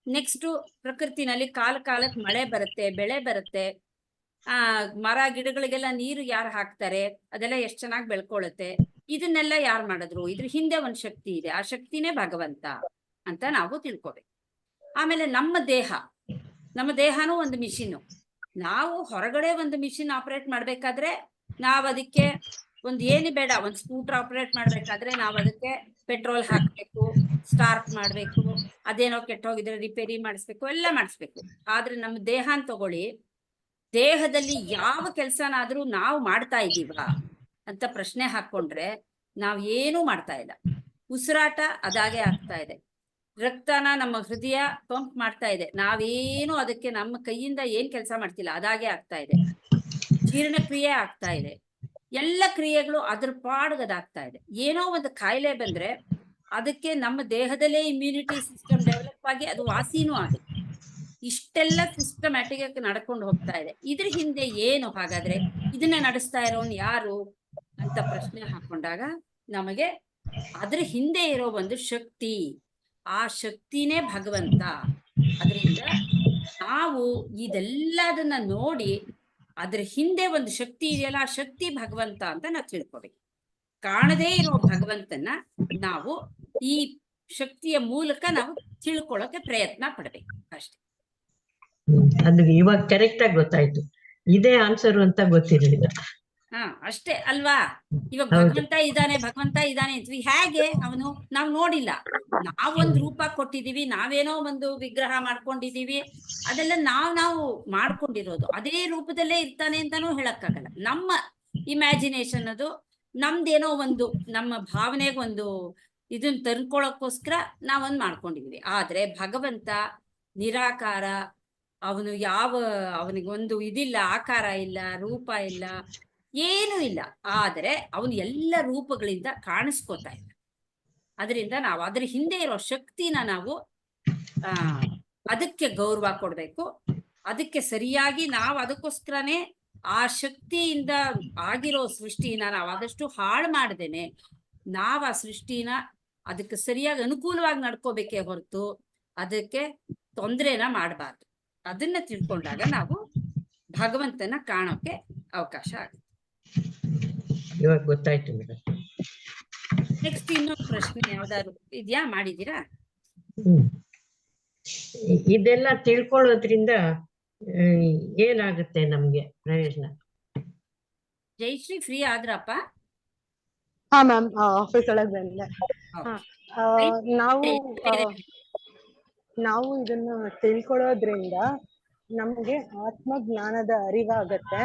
ನೆಕ್ಸ್ಟ್ ಪ್ರಕೃತಿನಲ್ಲಿ ಕಾಲಕ್ಕೆ ಮಳೆ ಬರುತ್ತೆ, ಬೆಳೆ ಬರುತ್ತೆ. ಮರ ಗಿಡಗಳಿಗೆಲ್ಲ ನೀರು ಯಾರು ಹಾಕ್ತಾರೆ, ಅದೆಲ್ಲ ಎಷ್ಟು ಚೆನ್ನಾಗಿ ಬೆಳ್ಕೊಳ್ಳುತ್ತೆ. ಇದನ್ನೆಲ್ಲ ಯಾರು ಮಾಡಿದ್ರು? ಇದ್ರ ಹಿಂದೆ ಒಂದು ಶಕ್ತಿ ಇದೆ, ಆ ಶಕ್ತಿನೇ ಭಗವಂತ ಅಂತ ನಾವು ತಿಳ್ಕೊಬೇಕು. ಆಮೇಲೆ ನಮ್ಮ ದೇಹನೂ ಒಂದು ಮಿಷಿನ್. ನಾವು ಹೊರಗಡೆ ಒಂದು ಮಿಷಿನ್ ಆಪರೇಟ್ ಮಾಡ್ಬೇಕಾದ್ರೆ ನಾವು ಅದಕ್ಕೆ ಏನು ಬೇಡ, ಒಂದ್ ಸ್ಕೂಟರ್ ಆಪರೇಟ್ ಮಾಡ್ಬೇಕಾದ್ರೆ ನಾವು ಅದಕ್ಕೆ ಪೆಟ್ರೋಲ್ ಹಾಕ್ಬೇಕು, ಸ್ಟಾರ್ಟ್ ಮಾಡ್ಬೇಕು, ಅದೇನೋ ಕೆಟ್ಟೋಗಿದ್ರೆ ರಿಪೇರಿ ಮಾಡಿಸ್ಬೇಕು, ಎಲ್ಲ ಮಾಡಿಸ್ಬೇಕು. ಆದ್ರೆ ನಮ್ಮ ದೇಹನ್ ತಗೊಳ್ಳಿ, ದೇಹದಲ್ಲಿ ಯಾವ ಕೆಲ್ಸನಾದ್ರೂ ನಾವು ಮಾಡ್ತಾ ಇದ್ದೀವಾ ಅಂತ ಪ್ರಶ್ನೆ ಹಾಕೊಂಡ್ರೆ ನಾವ್ ಏನೂ ಮಾಡ್ತಾ ಇಲ್ಲ. ಉಸಿರಾಟ ಅದಾಗೆ ಆಗ್ತಾ ಇದೆ, ರಕ್ತನ ನಮ್ಮ ಹೃದಯ ಪಂಪ್ ಮಾಡ್ತಾ ಇದೆ, ನಾವೇನು ಅದಕ್ಕೆ ನಮ್ಮ ಕೈಯಿಂದ ಏನ್ ಕೆಲಸ ಮಾಡ್ತಿಲ್ಲ, ಅದಾಗೆ ಆಗ್ತಾ ಇದೆ. ಜೀರ್ಣಕ್ರಿಯೆ ಆಗ್ತಾ ಇದೆ, ಎಲ್ಲ ಕ್ರಿಯೆಗಳು ಅದ್ರ ಪಾಡ್ಗದಾಗ್ತಾ ಇದೆ. ಏನೋ ಒಂದು ಕಾಯಿಲೆ ಬಂದ್ರೆ ಅದಕ್ಕೆ ನಮ್ಮ ದೇಹದಲ್ಲೇ ಇಮ್ಯುನಿಟಿ ಸಿಸ್ಟಮ್ ಡೆವಲಪ್ ಆಗಿ ಅದು ವಾಸಿನೂ ಆಗುತ್ತೆ. ಇಷ್ಟೆಲ್ಲ ಸಿಸ್ಟಮ್ಯಾಟಿಕ್ ಆಗಿ ನಡ್ಕೊಂಡು ಹೋಗ್ತಾ ಇದೆ. ಇದ್ರ ಹಿಂದೆ ಏನು ಹಾಗಾದ್ರೆ, ಇದನ್ನ ನಡೆಸ್ತಾ ಇರೋನ್ ಯಾರು ಅಂತ ಪ್ರಶ್ನೆ ಹಾಕೊಂಡಾಗ ನಮಗೆ ಅದ್ರ ಹಿಂದೆ ಇರೋ ಒಂದು ಶಕ್ತಿ, ಆ ಶಕ್ತಿನೇ ಭಗವಂತ. ಅದರಿಂದ ನಾವು ಇದೆಲ್ಲದನ್ನ ನೋಡಿ ಅದ್ರ ಹಿಂದೆ ಒಂದು ಶಕ್ತಿ ಇದೆಯಲ್ಲ, ಆ ಶಕ್ತಿ ಭಗವಂತ ಅಂತ ನಾವು ತಿಳ್ಕೊಬೇಕು. ಕಾಣದೇ ಇರೋ ಭಗವಂತನ ನಾವು ಈ ಶಕ್ತಿಯ ಮೂಲಕ ನಾವು ತಿಳ್ಕೊಳ್ಳೋಕೆ ಪ್ರಯತ್ನ ಪಡ್ಬೇಕು ಅಷ್ಟೇ. ಅದು ಇವಾಗ ಕರೆಕ್ಟ್ ಆಗಿ ಗೊತ್ತಾಯ್ತು, ಇದೇ ಆನ್ಸರ್ ಅಂತ ಗೊತ್ತಿರಲಿಲ್ಲ. ಅಷ್ಟೇ ಅಲ್ವಾ. ಇವಾಗ ಹೌದು. ಭಗವಂತ ಇದಾನೆ ಅಂತೀವಿ, ಹೇಗೆ ಅವನು ನಾವು ನೋಡಿಲ್ಲ. ನಾವೊಂದು ರೂಪ ಕೊಟ್ಟಿದೀವಿ, ನಾವೇನೋ ಒಂದು ವಿಗ್ರಹ ಮಾಡ್ಕೊಂಡಿದೀವಿ, ಅದೆಲ್ಲ ನಾವು ಮಾಡ್ಕೊಂಡಿರೋದು. ಅದೇ ರೂಪದಲ್ಲೇ ಇರ್ತಾನೆ ಅಂತಾನೂ ಹೇಳಕ್ಕಾಗಲ್ಲ. ನಮ್ಮ ಇಮ್ಯಾಜಿನೇಷನ್ ಅದು, ನಮ್ದೇನೋ ಒಂದು ನಮ್ಮ ಭಾವನೆಗೆ ಒಂದು ಇದನ್ನ ತಂದ್ಕೊಳ್ಳೋಕ್ಕೋಸ್ಕರ ನಾವೊಂದು ಮಾಡ್ಕೊಂಡಿದೀವಿ. ಆದ್ರೆ ಭಗವಂತ ನಿರಾಕಾರ, ಅವನು ಅವನಿಗೊಂದು ಇದಿಲ್ಲ, ಆಕಾರ ಇಲ್ಲ, ರೂಪ ಇಲ್ಲ, ಏನೂ ಇಲ್ಲ. ಆದರೆ ಅವನು ಎಲ್ಲ ರೂಪಗಳಿಂದ ಕಾಣಿಸ್ಕೋತಾ ಇದ್ದ. ಅದರಿಂದ ನಾವು ಅದ್ರ ಹಿಂದೆ ಇರೋ ಶಕ್ತಿನ ನಾವು ಅದಕ್ಕೆ ಗೌರವ ಕೊಡ್ಬೇಕು. ಅದಕ್ಕೆ ಸರಿಯಾಗಿ ನಾವು ಅದಕ್ಕೋಸ್ಕರನೇ ಆ ಶಕ್ತಿಯಿಂದ ಆಗಿರೋ ಸೃಷ್ಟಿನ ನಾವು ಆದಷ್ಟು ಹಾಳು ಮಾಡ್ದೇನೆ ನಾವು ಆ ಸೃಷ್ಟಿನ ಅದಕ್ಕೆ ಸರಿಯಾಗಿ ಅನುಕೂಲವಾಗಿ ನಡ್ಕೋಬೇಕೇ ಹೊರತು ಅದಕ್ಕೆ ತೊಂದರೆನ ಮಾಡಬಾರ್ದು. ಅದನ್ನ ತಿಳ್ಕೊಂಡಾಗ ನಾವು ಭಗವಂತನ ಕಾಣೋಕೆ ಅವಕಾಶ ಆಗುತ್ತೆ. ಇವಾಗ ಗೊತ್ತಾಯ್ತು ಮೇಡಮ್. ನೆಕ್ಸ್ಟ್ ಇನ್ನೊಂದು ಪ್ರಶ್ನೆ ಯಾವ್ದಾದ್ರು ಇದ್ಯಾ, ಮಾಡಿದೀರಾ? ಇದೆಲ್ಲ ತಿಳ್ಕೊಳ್ಳೋದ್ರಿಂದ ಏನಾಗುತ್ತೆ ನಮ್ಗೆ ಪ್ರಯೋಜನ? ಜಯಶ್ರೀ ಫ್ರೀ ಆದ್ರಪ್ಪ? ಹಾ ಮ್ಯಾಮ್, ಆಫೀಸ್ ಒಳಗೆ ಬಂದೆ. ನಾವು ಇದನ್ನ ತಿಳ್ಕೊಳ್ಳೋದ್ರಿಂದ ನಮ್ಗೆ ಆತ್ಮಜ್ಞಾನದ ಅರಿವಾಗತ್ತೆ,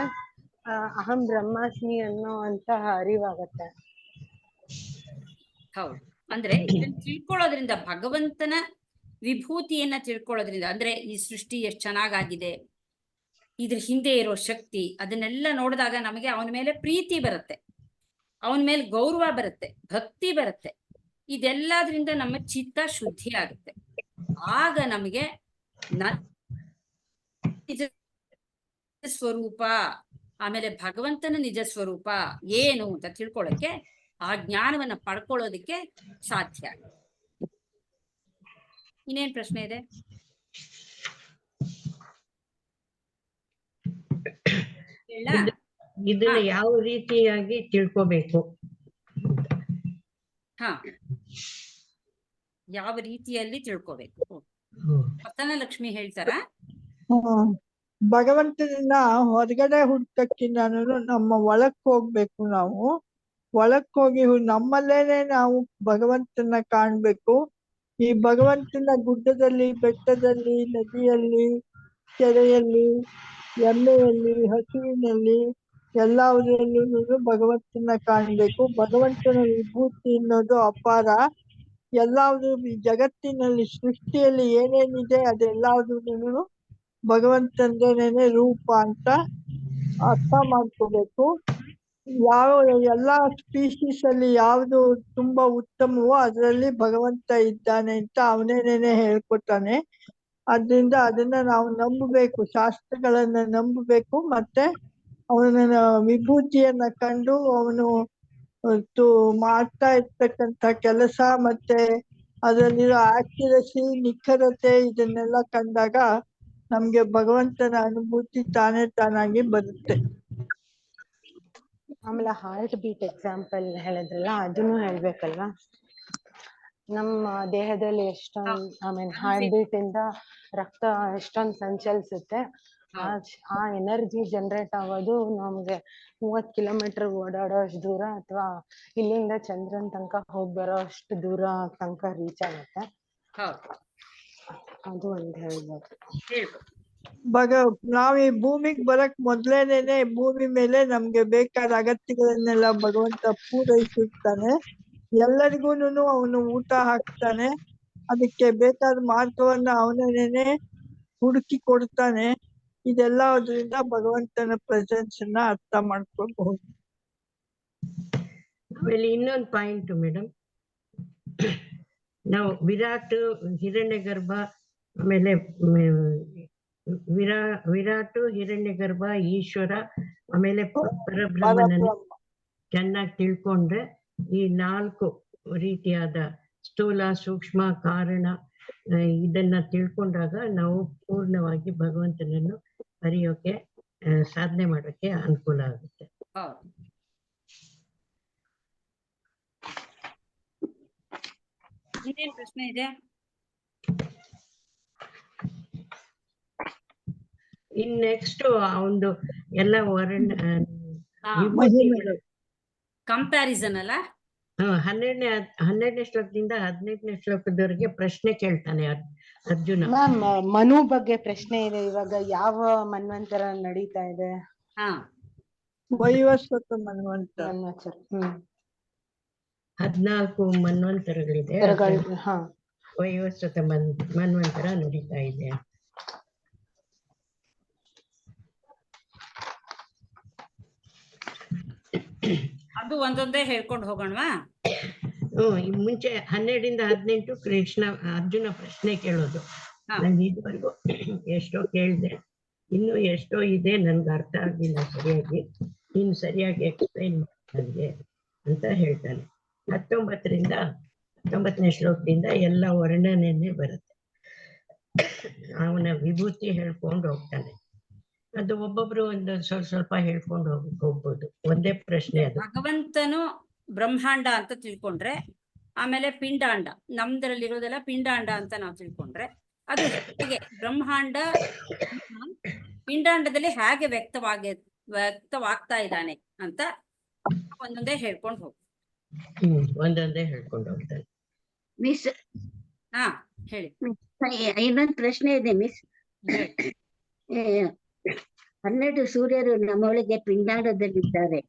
ಅಹಂ ಬ್ರಹ್ಮಾಸ್ಮಿ ಅನ್ನೋ ಅಂತಹ ಅರಿವಾಗತ್ತೆ. ಹೌದು, ಅಂದ್ರೆ ಇದನ್ನ ತಿಳ್ಕೊಳ್ಳೋದ್ರಿಂದ, ಭಗವಂತನ ವಿಭೂತಿಯನ್ನ ತಿಳ್ಕೊಳ್ಳೋದ್ರಿಂದ, ಅಂದ್ರೆ ಈ ಸೃಷ್ಟಿ ಎಷ್ಟು ಚೆನ್ನಾಗಾಗಿದೆ, ಇದ್ರ ಹಿಂದೆ ಇರೋ ಶಕ್ತಿ, ಅದನ್ನೆಲ್ಲ ನೋಡಿದಾಗ ನಮಗೆ ಅವನ ಮೇಲೆ ಪ್ರೀತಿ ಬರುತ್ತೆ, ಅವನ ಮೇಲೆ ಗೌರವ ಬರುತ್ತೆ, ಭಕ್ತಿ ಬರುತ್ತೆ. ಇದೆಲ್ಲದ್ರಿಂದ ನಮ್ಮ ಚಿತ್ತ ಶುದ್ಧಿ ಆಗುತ್ತೆ. ಆಗ ನಮಗೆ ನಿಜ ಸ್ವರೂಪ, ಆಮೇಲೆ ಭಗವಂತನ ನಿಜ ಸ್ವರೂಪ ಏನು ಅಂತ ತಿಳ್ಕೊಳ್ಳೋಕೆ, ಆ ಜ್ಞಾನವನ್ನ ಪಡ್ಕೊಳ್ಳೋದಕ್ಕೆ ಸಾಧ್ಯ. ಇನ್ನೇನ್ ಪ್ರಶ್ನೆ ಇದೆ? ಇದನ್ನ ಯಾವ ರೀತಿಯಾಗಿ ತಿಳ್ಕೋಬೇಕು? ಯಾವ ರೀತಿಯಲ್ಲಿ ತಿಳ್ಕೋಬೇಕು? ಲಕ್ಷ್ಮಿ ಹೇಳ್ತಾರ? ಭಗವಂತನನ್ನ ಹೊರಗಡೆ ಹುಡ್ಕಕ್ಕಿಂತ ನಮ್ಮ ಒಳಕ್ ಹೋಗ್ಬೇಕು. ನಾವು ಒಳಕ್ ಹೋಗಿ ನಮ್ಮಲ್ಲೇನೆ ನಾವು ಭಗವಂತನ ಕಾಣ್ಬೇಕು. ಈ ಭಗವಂತನ ಗುಡ್ಡದಲ್ಲಿ, ಬೆಟ್ಟದಲ್ಲಿ, ನದಿಯಲ್ಲಿ, ಕೆರೆಯಲ್ಲಿ, ಎಮ್ಮೆಯಲ್ಲಿ, ಹಸುವಿನಲ್ಲಿ, ಎಲ್ಲದರಲ್ಲೂ ಭಗವಂತನ ಕಾಣ್ಬೇಕು. ಭಗವಂತನ ವಿಭೂತಿ ಅನ್ನೋದು ಅಪಾರ. ಎಲ್ಲಾವುದು ಈ ಜಗತ್ತಿನಲ್ಲಿ ಸೃಷ್ಟಿಯಲ್ಲಿ ಏನೇನಿದೆ ಅದೆಲ್ಲದೂ ಭಗವಂತಂದೇನೆ ರೂಪ ಅಂತ ಅರ್ಥ ಮಾಡ್ಕೋಬೇಕು. ಎಲ್ಲಾ ಸ್ಪೀಶೀಸ್ ಅಲ್ಲಿ ಯಾವುದು ತುಂಬಾ ಉತ್ತಮವೋ ಅದರಲ್ಲಿ ಭಗವಂತ ಇದ್ದಾನೆ ಅಂತ ಅವನೇನೇನೆ ಹೇಳ್ಕೊತಾನೆ. ಅದ್ರಿಂದ ಅದನ್ನ ನಾವು ನಂಬಬೇಕು, ಶಾಸ್ತ್ರಗಳನ್ನ ನಂಬಬೇಕು. ಮತ್ತೆ ಅವನ ವಿಭೂತಿಯನ್ನ ಕಂಡು ಅವನು ಮಾಡ್ತಾ ಇರ್ತಕ್ಕಂಥ ಕೆಲಸ ಮತ್ತೆ ಅದರಲ್ಲಿರೋ ಆಕ್ಯುರಸಿ, ನಿಖರತೆ, ಇದನ್ನೆಲ್ಲ ಕಂಡಾಗ ನಮ್ಗೆ ಭಗವಂತನ ಅನುಭೂತಿ ತಾನಾಗಿ ಬರುತ್ತೆ. ಆಮೇಲೆ ಹಾರ್ಟ್ ಬೀಟ್ ಎಕ್ಸಾಂಪಲ್ ಹೇಳಿದ್ರಲ್ಲ, ಅದನ್ನು ಹೇಳ್ಬೇಕಲ್ವಾ? ನಮ್ಮ ದೇಹದಲ್ಲಿ ಎಷ್ಟೊಂದು ಹಾರ್ಟ್ ಬೀಟ್ ಇಂದ ರಕ್ತ ಎಷ್ಟೊಂದು ಸಂಚಲಿಸುತ್ತೆ. ಆ ಎನರ್ಜಿ ಜನರೇಟ್ ಆಗೋದು ನಮ್ಗೆ 30 ಕಿಲೋಮೀಟರ್ ಓಡಾಡೋ ಅಷ್ಟು ದೂರ ಅಥವಾ ಇಲ್ಲಿಂದ ಚಂದ್ರನ್ ತನಕ ಹೋಗಿ ಬರೋ ಅಷ್ಟು ದೂರ ತನಕ ರೀಚ್ ಆಗುತ್ತೆ. ಅದು ಒಂದು ಹೇಳ್ಬೋದು. ನಾವ್ ಈ ಭೂಮಿಗ್ ಬರಕ್ ಮೊದ್ಲೇನೆ ಭೂಮಿ ಮೇಲೆ ನಮ್ಗೆ ಬೇಕಾದ ಅಗತ್ಯಗಳನ್ನೆಲ್ಲ ಭಗವಂತ ಪೂರೈಸಿರ್ತಾನೆ. ಎಲ್ಲರಿಗೂನು ಅವನು ಊಟ ಹಾಕ್ತಾನೆ, ಅದಕ್ಕೆ ಬೇಕಾದ ಮಾರ್ಗವನ್ನ ಅವನೇನೆ ಹುಡುಕಿ ಕೊಡ್ತಾನೆ. ಇದೆಲ್ಲ ಅದರಿಂದ ಭಗವಂತನ ಪ್ರೆಸೆನ್ಸ್ ನ ಅರ್ಥ ಮಾಡ್ಕೊಳ್ಬಹುದು. ಆಮೇಲೆ ಇನ್ನೊಂದು ಪಾಯಿಂಟ್ ಮೇಡಮ್, ನಾವು ವಿರಾಟ್, ಹಿರಣ್ಯಗರ್ಭ, ಆಮೇಲೆ ವಿರಾಟು, ಹಿರಣ್ಯಗರ್ಭ, ಈಶ್ವರ, ಆಮೇಲೆ ಪರಬ್ರಹ್ಮನನ್ನು ಚೆನ್ನಾಗಿ ತಿಳ್ಕೊಂಡ್ರೆ ಈ 4 ರೀತಿಯಾದ ಸ್ಥೂಲ, ಸೂಕ್ಷ್ಮ, ಕಾರಣ ಇದನ್ನ ತಿಳ್ಕೊಂಡಾಗ ನಾವು ಪೂರ್ಣವಾಗಿ ಭಗವಂತನನ್ನು ಅರಿಯೋಕೆ, ಸಾಧನೆ ಮಾಡೋಕೆ ಅನುಕೂಲ ಆಗುತ್ತೆ. ಇನ್ನೇನ್ ಪ್ರಶ್ನೆ ಇದೆ? ಇನ್ ನೆಕ್ಸ್ಟ್ ಒಂದು ಎಲ್ಲ ಕಂಪ್ಯಾರಿಸನ್ ಅಲ್ಲ, 12ನೇ ಶ್ಲೋಕದಿಂದ 15ನೇ ಶ್ಲೋಕದವರೆಗೆ ಪ್ರಶ್ನೆ ಕೇಳ್ತಾನೆ ಅರ್ಜುನ. ಮ್ಯಾಮ್, ಮನು ಬಗ್ಗೆ ಪ್ರಶ್ನೆ ಇದೆ. ಇವಾಗ ಯಾವ ಮನ್ವಂತರ ನಡೀತಾ ಇದೆ? ವೈವಸ್ವತ ಮನ್ವಂತರ. 14 ಮನ್ವಂತರಗಳಿದೆ. ವೈವಸ್ವತ ಮನ್ವಂತರ ನಡೀತಾ ಇದೆ. ಅದು ಒಂದೊಂದೇ ಹೇಳ್ಕೊಂಡು ಹೋಗೋಣವಾ? ಮುಂಚೆ 12ರಿಂದ 18 ಅರ್ಜುನ ಪ್ರಶ್ನೆ ಕೇಳೋದು. ನಾನು ಇದುವರೆಗೂ ಎಷ್ಟೋ ಕೇಳಿದೆ, ಇನ್ನು ಎಷ್ಟೋ ಇದೆ ನನ್ಗೆ ಅರ್ಥ ಆಗಿಲ್ಲ ಸರಿಯಾಗಿ, ನೀನು ಸರಿಯಾಗಿ ಎಕ್ಸ್ಪ್ಲೈನ್ ನನಗೆ ಅಂತ ಹೇಳ್ತಾನೆ. 19ರಿಂದ 19ನೇ ಶ್ಲೋಕದಿಂದ ಎಲ್ಲ ವರ್ಣನೆ ಬರುತ್ತೆ. ಅವನ ವಿಭೂತಿ ಹೇಳ್ಕೊಂಡು ಹೋಗ್ತಾನೆ. ಅದು ಒಬ್ಬೊಬ್ರು ಒಂದು ಸ್ವಲ್ಪ ಹೇಳ್ಕೊಂಡು ಹೋಗ್ಬೋದು. ಒಂದೇ ಪ್ರಶ್ನೆ ಅದು. ಭಗವಂತನು ಬ್ರಹ್ಮಾಂಡ ಅಂತ ತಿಳ್ಕೊಂಡ್ರೆ, ಆಮೇಲೆ ಪಿಂಡಾಂಡ, ನಮ್ದ್ರಲ್ಲಿರೋದೆಲ್ಲ ಪಿಂಡಾಂಡ ಅಂತ ನಾವು ತಿಳ್ಕೊಂಡ್ರೆ, ಅದು ಹೇಗೆ ಬ್ರಹ್ಮಾಂಡ ಪಿಂಡಾಂಡದಲ್ಲಿ ಹೇಗೆ ವ್ಯಕ್ತವಾಗ್ತಾ ಇದ್ದಾನೆ ಅಂತ ಒಂದೊಂದೇ ಹೇಳ್ಕೊಂಡು ಹೋಗು. ಒಂದೊಂದೇ ಹೇಳ್ಕೊಂಡು ಹೋಗ್ತಾನೆ. ಮಿಸ್, ಹೇಳಿ. ಇನ್ನೊಂದು ಪ್ರಶ್ನೆ ಇದೆ ಮಿಸ್. 12 ಸೂರ್ಯರು ನಮ್ಮೊಳಗೆ ಪಿಂಡಾಂಡದಲ್ಲಿದ್ದಾರೆ.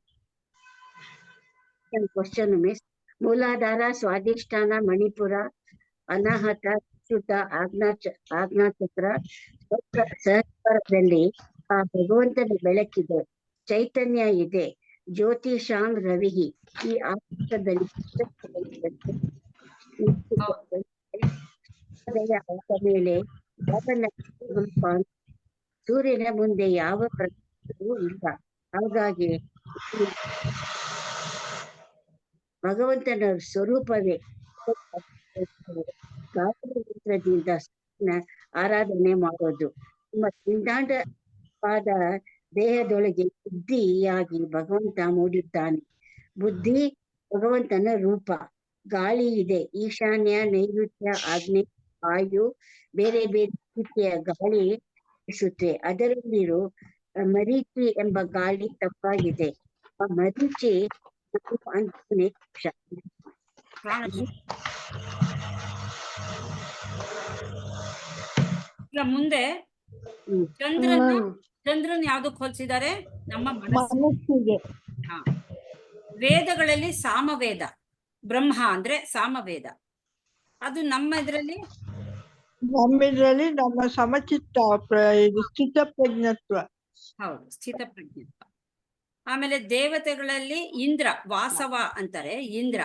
Question miss. ಮೂಲಾಧಾರ, ಸ್ವಾಧಿಷ್ಠಾನ, ಮಣಿಪುರ, ಅನಾಹತ, ಚ್ಯುತ, ಆಜ್ಞಾಚಕ್ರ, ಸಹಸ್ರದಲ್ಲಿ ಆ ಭಗವಂತನ ಬೆಳಕಿದೆ, ಚೈತನ್ಯ ಇದೆ. ಜ್ಯೋತಿಷಾಂ ರವಿಹಿ, ಈ ಆಕಾಶದಲ್ಲಿ ಆದ ಮೇಲೆ ಸೂರ್ಯನ ಮುಂದೆ ಯಾವ ಪ್ರಕಾಶವೂ ಇಲ್ಲ. ಹಾಗಾಗಿ ಭಗವಂತನ ಸ್ವರೂಪವೇ ಗಾಯತ್ರದಿಂದ ಆರಾಧನೆ ಮಾಡೋದು. ನಿಮ್ಮ ಪಿಂಡಾಂಡವಾದ ದೇಹದೊಳಗೆ ಬುದ್ಧಿಯಾಗಿ ಭಗವಂತ ಮೂಡಿದ್ದಾನೆ. ಬುದ್ಧಿ ಭಗವಂತನ ರೂಪ. ಗಾಳಿ ಇದೆ, ಈಶಾನ್ಯ, ನೈಋತ್ಯ, ಆಗ್ನೇಯ, ವಾಯು, ಬೇರೆ ಬೇರೆ ರೀತಿಯ ಗಾಳಿ ಬೀಸುತ್ತೆ. ಅದರಲ್ಲಿರೋ ಮರೀಚಿ ಎಂಬ ಗಾಳಿ ತಪ್ಪಾಗಿದೆ. ಆ ಮರೀಚಿ ಈಗ ಮುಂದೆ ಚಂದ್ರನ್ ಯಾವ್ದಕ್ ಹೋಲಿಸಿದ್ದಾರೆ? ನಮ್ಮ ಮನಸ್ಸಿಗೆ. ವೇದಗಳಲ್ಲಿ ಸಾಮವೇದ, ಬ್ರಹ್ಮ ಅಂದ್ರೆ ಸಾಮವೇದ. ಅದು ನಮ್ಮಿದ್ರಲ್ಲಿ ನಮ್ಮ ಸಮಚಿತ್ತ ಸ್ಥಿತ ಪ್ರಜ್ಞತ್ವ. ಹೌದು, ಸ್ಥಿತ ಪ್ರಜ್ಞತ್ವ. ಆಮೇಲೆ ದೇವತೆಗಳಲ್ಲಿ ಇಂದ್ರ, ವಾಸವ ಅಂತಾರೆ ಇಂದ್ರ.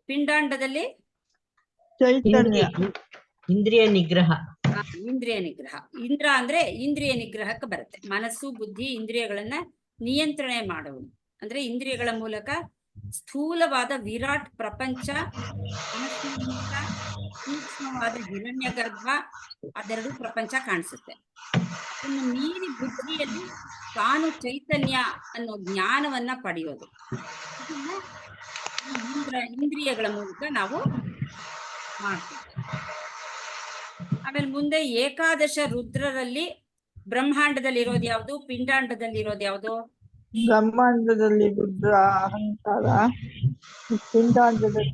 ಪಿಂಡಾಂಡದಲ್ಲಿ ಚೈತನ್ಯ, ಇಂದ್ರಿಯ ನಿಗ್ರಹ. ಇಂದ್ರಿಯ ನಿಗ್ರಹ. ಇಂದ್ರ ಅಂದ್ರೆ ಇಂದ್ರಿಯ ನಿಗ್ರಹಕ್ಕೆ ಬರುತ್ತೆ. ಮನಸ್ಸು, ಬುದ್ಧಿ, ಇಂದ್ರಿಯಗಳನ್ನ ನಿಯಂತ್ರಣೆ ಮಾಡುವುದು. ಅಂದ್ರೆ ಇಂದ್ರಿಯಗಳ ಮೂಲಕ ಸ್ಥೂಲವಾದ ವಿರಾಟ್ ಪ್ರಪಂಚ, ಮನಸ್ಸಿನಿಂದ ಸೂಕ್ಷ್ಮವಾದ ಹಿರಣ್ಯ ಗರ್ಭ, ಅದೆರಡು ಪ್ರಪಂಚ ಕಾಣಿಸುತ್ತೆ. ಅದನ್ನು ಮೀರಿ ಬುದ್ಧಿಯಲ್ಲಿ ತಾನು ಚೈತನ್ಯ ಅನ್ನೋ ಜ್ಞಾನವನ್ನ ಪಡೆಯೋದು. ಇಂದ್ರಿಯಗಳ ಮೂಲಕ ನಾವು ಮಾಡ್ತಾರೆ. ಆಮೇಲೆ ಮುಂದೆ ಏಕಾದಶ ರುದ್ರರಲ್ಲಿ ಬ್ರಹ್ಮಾಂಡದಲ್ಲಿ ಇರೋದು ಯಾವುದು, ಪಿಂಡಾಂಡದಲ್ಲಿ ಇರೋದು ಯಾವುದು? ಬ್ರಹ್ಮಾಂಡದಲ್ಲಿ ರುದ್ರ ಅಹಂಕಾರ, ಪಿಂಡಾಂಡದಲ್ಲಿ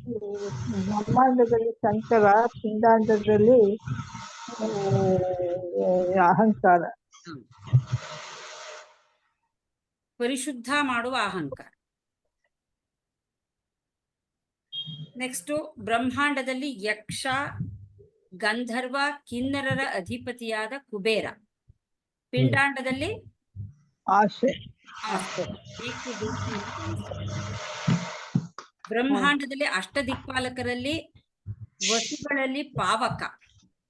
ಬ್ರಹ್ಮಾಂಡದಲ್ಲಿ ಶಂಕರ, ಪಿಂಡಾಂಡದಲ್ಲಿ ಅಹಂಕಾರ. ಪರಿಶುದ್ಧ ಮಾಡುವ ಅಹಂಕಾರ. ನೆಕ್ಸ್ಟ್ ಬ್ರಹ್ಮಾಂಡದಲ್ಲಿ ಯಕ್ಷ, ಗಂಧರ್ವ, ಕಿನ್ನರರ ಅಧಿಪತಿಯಾದ ಕುಬೇರ. ಪಿಂಡಾಂಡದಲ್ಲಿ ಆಸೆ. ಆಸೆ. ಬ್ರಹ್ಮಾಂಡದಲ್ಲಿ ಅಷ್ಟದಿಕ್ಪಾಲಕರಲ್ಲಿ ವಸುಗಳಲ್ಲಿ ಪಾವಕ.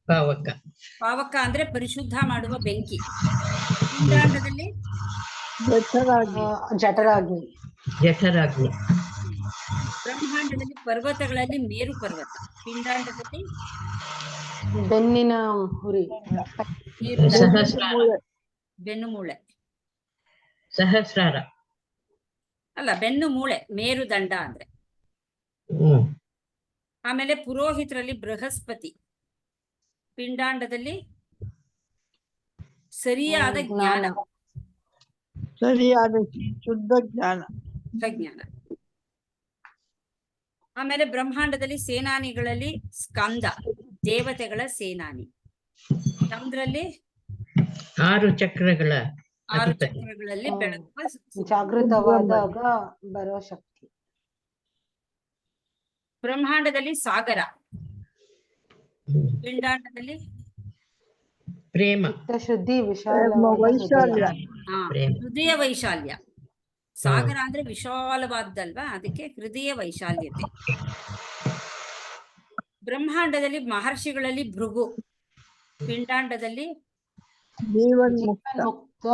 ಪಾವಕ. ಪಾವಕ ಅಂದ್ರೆ ಪರಿಶುದ್ಧ ಮಾಡುವ ಬೆಂಕಿ. ಪಿಂಡಾಂಡದಲ್ಲಿ ಜಠರಾಗ್ನಿ. ಜಠರಾಗ್ನಿ. ಜಠರಾಗ್ನಿ. ಬ್ರಹ್ಮಾಂಡದಲ್ಲಿ ಪರ್ವತಗಳಲ್ಲಿ ಮೇರು ಪರ್ವತ. ಪಿಂಡಾಂಡದಲ್ಲಿ ಬೆನ್ನಿನ ಹುರಿ. ಸಹಸ್ರಾರ. ಬೆನ್ನು ಮೂಳೆ ಸಹಸ್ರಾರ ಅಲ್ಲ, ಬೆನ್ನು ಮೂಳೆ, ಮೇರುದಂಡ ಅಂದ್ರೆ. ಆಮೇಲೆ ಪುರೋಹಿತರಲ್ಲಿ ಬೃಹಸ್ಪತಿ. ಪಿಂಡಾಂಡದಲ್ಲಿ ಸರಿಯಾದ ಜ್ಞಾನ. ಸರಿಯಾದ ಶುದ್ಧ ಜ್ಞಾನ. ಜ್ಞಾನ. ಆಮೇಲೆ ಬ್ರಹ್ಮಾಂಡದಲ್ಲಿ ಸೇನಾನಿಗಳಲ್ಲಿ ಸ್ಕಂದ, ದೇವತೆಗಳ ಸೇನಾನಿ. ನಮ್ದ್ರಲ್ಲಿ 6 ಚಕ್ರಗಳ 6 ಅಧಿಪತಿ. ಚಕ್ರಗಳಲ್ಲಿ ಬೆಳಗುವ ಜಾಗೃತವಾದಾಗ ಬರೋ ಶಕ್ತಿ. ಬ್ರಹ್ಮಾಂಡದಲ್ಲಿ ಸಾಗರ. ಪಿಂಡಾಂಡದಲ್ಲಿ ಪ್ರೇಮ. ಶುದ್ಧಿ, ವೈಶಾಲ್ಯ. ಹೃದಯ ವೈಶಾಲ್ಯ. ಸಾಗರ ಅಂದ್ರೆ ವಿಶಾಲವಾದ್ದಲ್ವಾ, ಅದಕ್ಕೆ ಹೃದಯ ವೈಶಾಲ್ಯತೆ. ಬ್ರಹ್ಮಾಂಡದಲ್ಲಿ ಮಹರ್ಷಿಗಳಲ್ಲಿ ಭೃಗು. ಪಿಂಡಾಂಡದಲ್ಲಿ ಮುಕ್ತ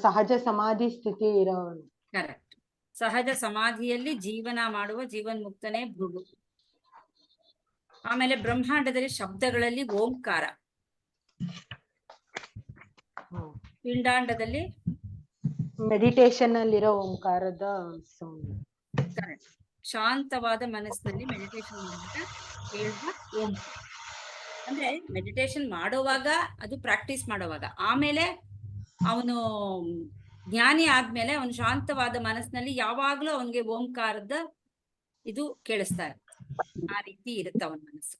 ಸಹಜ ಸಮಾಧಿ ಸ್ಥಿತಿ ಇರೋನು. ಕರೆಕ್ಟ್. ಸಹಜ ಸಮಾಧಿಯಲ್ಲಿ ಜೀವನ ಮಾಡುವ ಜೀವನ್ಮುಕ್ತನೇ ಭೃಗು. ಆಮೇಲೆ ಬ್ರಹ್ಮಾಂಡದಲ್ಲಿ ಶಬ್ದಗಳಲ್ಲಿ ಓಂಕಾರ. ಪಿಂಡಾಂಡದಲ್ಲಿ ಮೆಡಿಟೇಷನ್ ಅಲ್ಲಿರೋ ಓಂಕಾರದ ಸೌಂಡ್. ಕರೆಕ್ಟ್. ಶಾಂತವಾದ ಮನಸ್ಸಿನಲ್ಲಿ ಮೆಡಿಟೇಷನ್ ಮಾಡುವಾಗ ಹೇಳುವ ಓಂಕಾರ. ಅಂದ್ರೆ ಮೆಡಿಟೇಷನ್ ಮಾಡುವಾಗ, ಅದು ಪ್ರಾಕ್ಟೀಸ್ ಮಾಡುವಾಗ. ಆಮೇಲೆ ಅವನು ಜ್ಞಾನಿ ಆದ್ಮೇಲೆ ಅವನು ಶಾಂತವಾದ ಮನಸ್ಸಿನಲ್ಲಿ ಯಾವಾಗ್ಲೂ ಅವನಿಗೆ ಓಂಕಾರದ ಇದು ಕೇಳಿಸ್ತಾ ಇರುತ್ತೆ. ಆ ರೀತಿ ಇರುತ್ತೆ ಅವನ ಮನಸ್ಸು.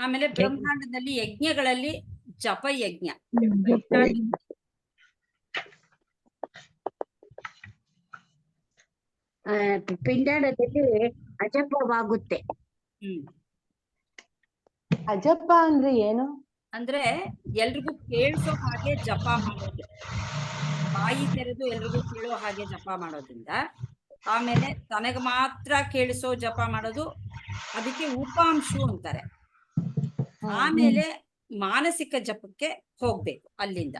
ಆಮೇಲೆ ಬ್ರಹ್ಮಾಂಡದಲ್ಲಿ ಯಜ್ಞಗಳಲ್ಲಿ ಜಪ ಯಜ್ಞ. ಪಿಂಡಾಂಡದಲ್ಲಿ ಅಜಪವಾಗುತ್ತೆ. ಅಜಪ ಅಂದ್ರೆ ಏನು? ಅಂದ್ರೆ ಎಲ್ರಿಗೂ ಕೇಳಿಸೋ ಹಾಗೆ ಜಪ ಮಾಡೋದು, ಬಾಯಿ ತೆರೆದು ಎಲ್ರಿಗೂ ಕೇಳೋ ಹಾಗೆ ಜಪ ಮಾಡೋದ್ರಿಂದ. ಆಮೇಲೆ ತನಗೆ ಮಾತ್ರ ಕೇಳಿಸೋ ಜಪ ಮಾಡೋದು, ಅದಕ್ಕೆ ಉಪಾಂಶು ಅಂತಾರೆ. ಆಮೇಲೆ ಮಾನಸಿಕ ಜಪಕ್ಕೆ ಹೋಗ್ಬೇಕು ಅಲ್ಲಿಂದ.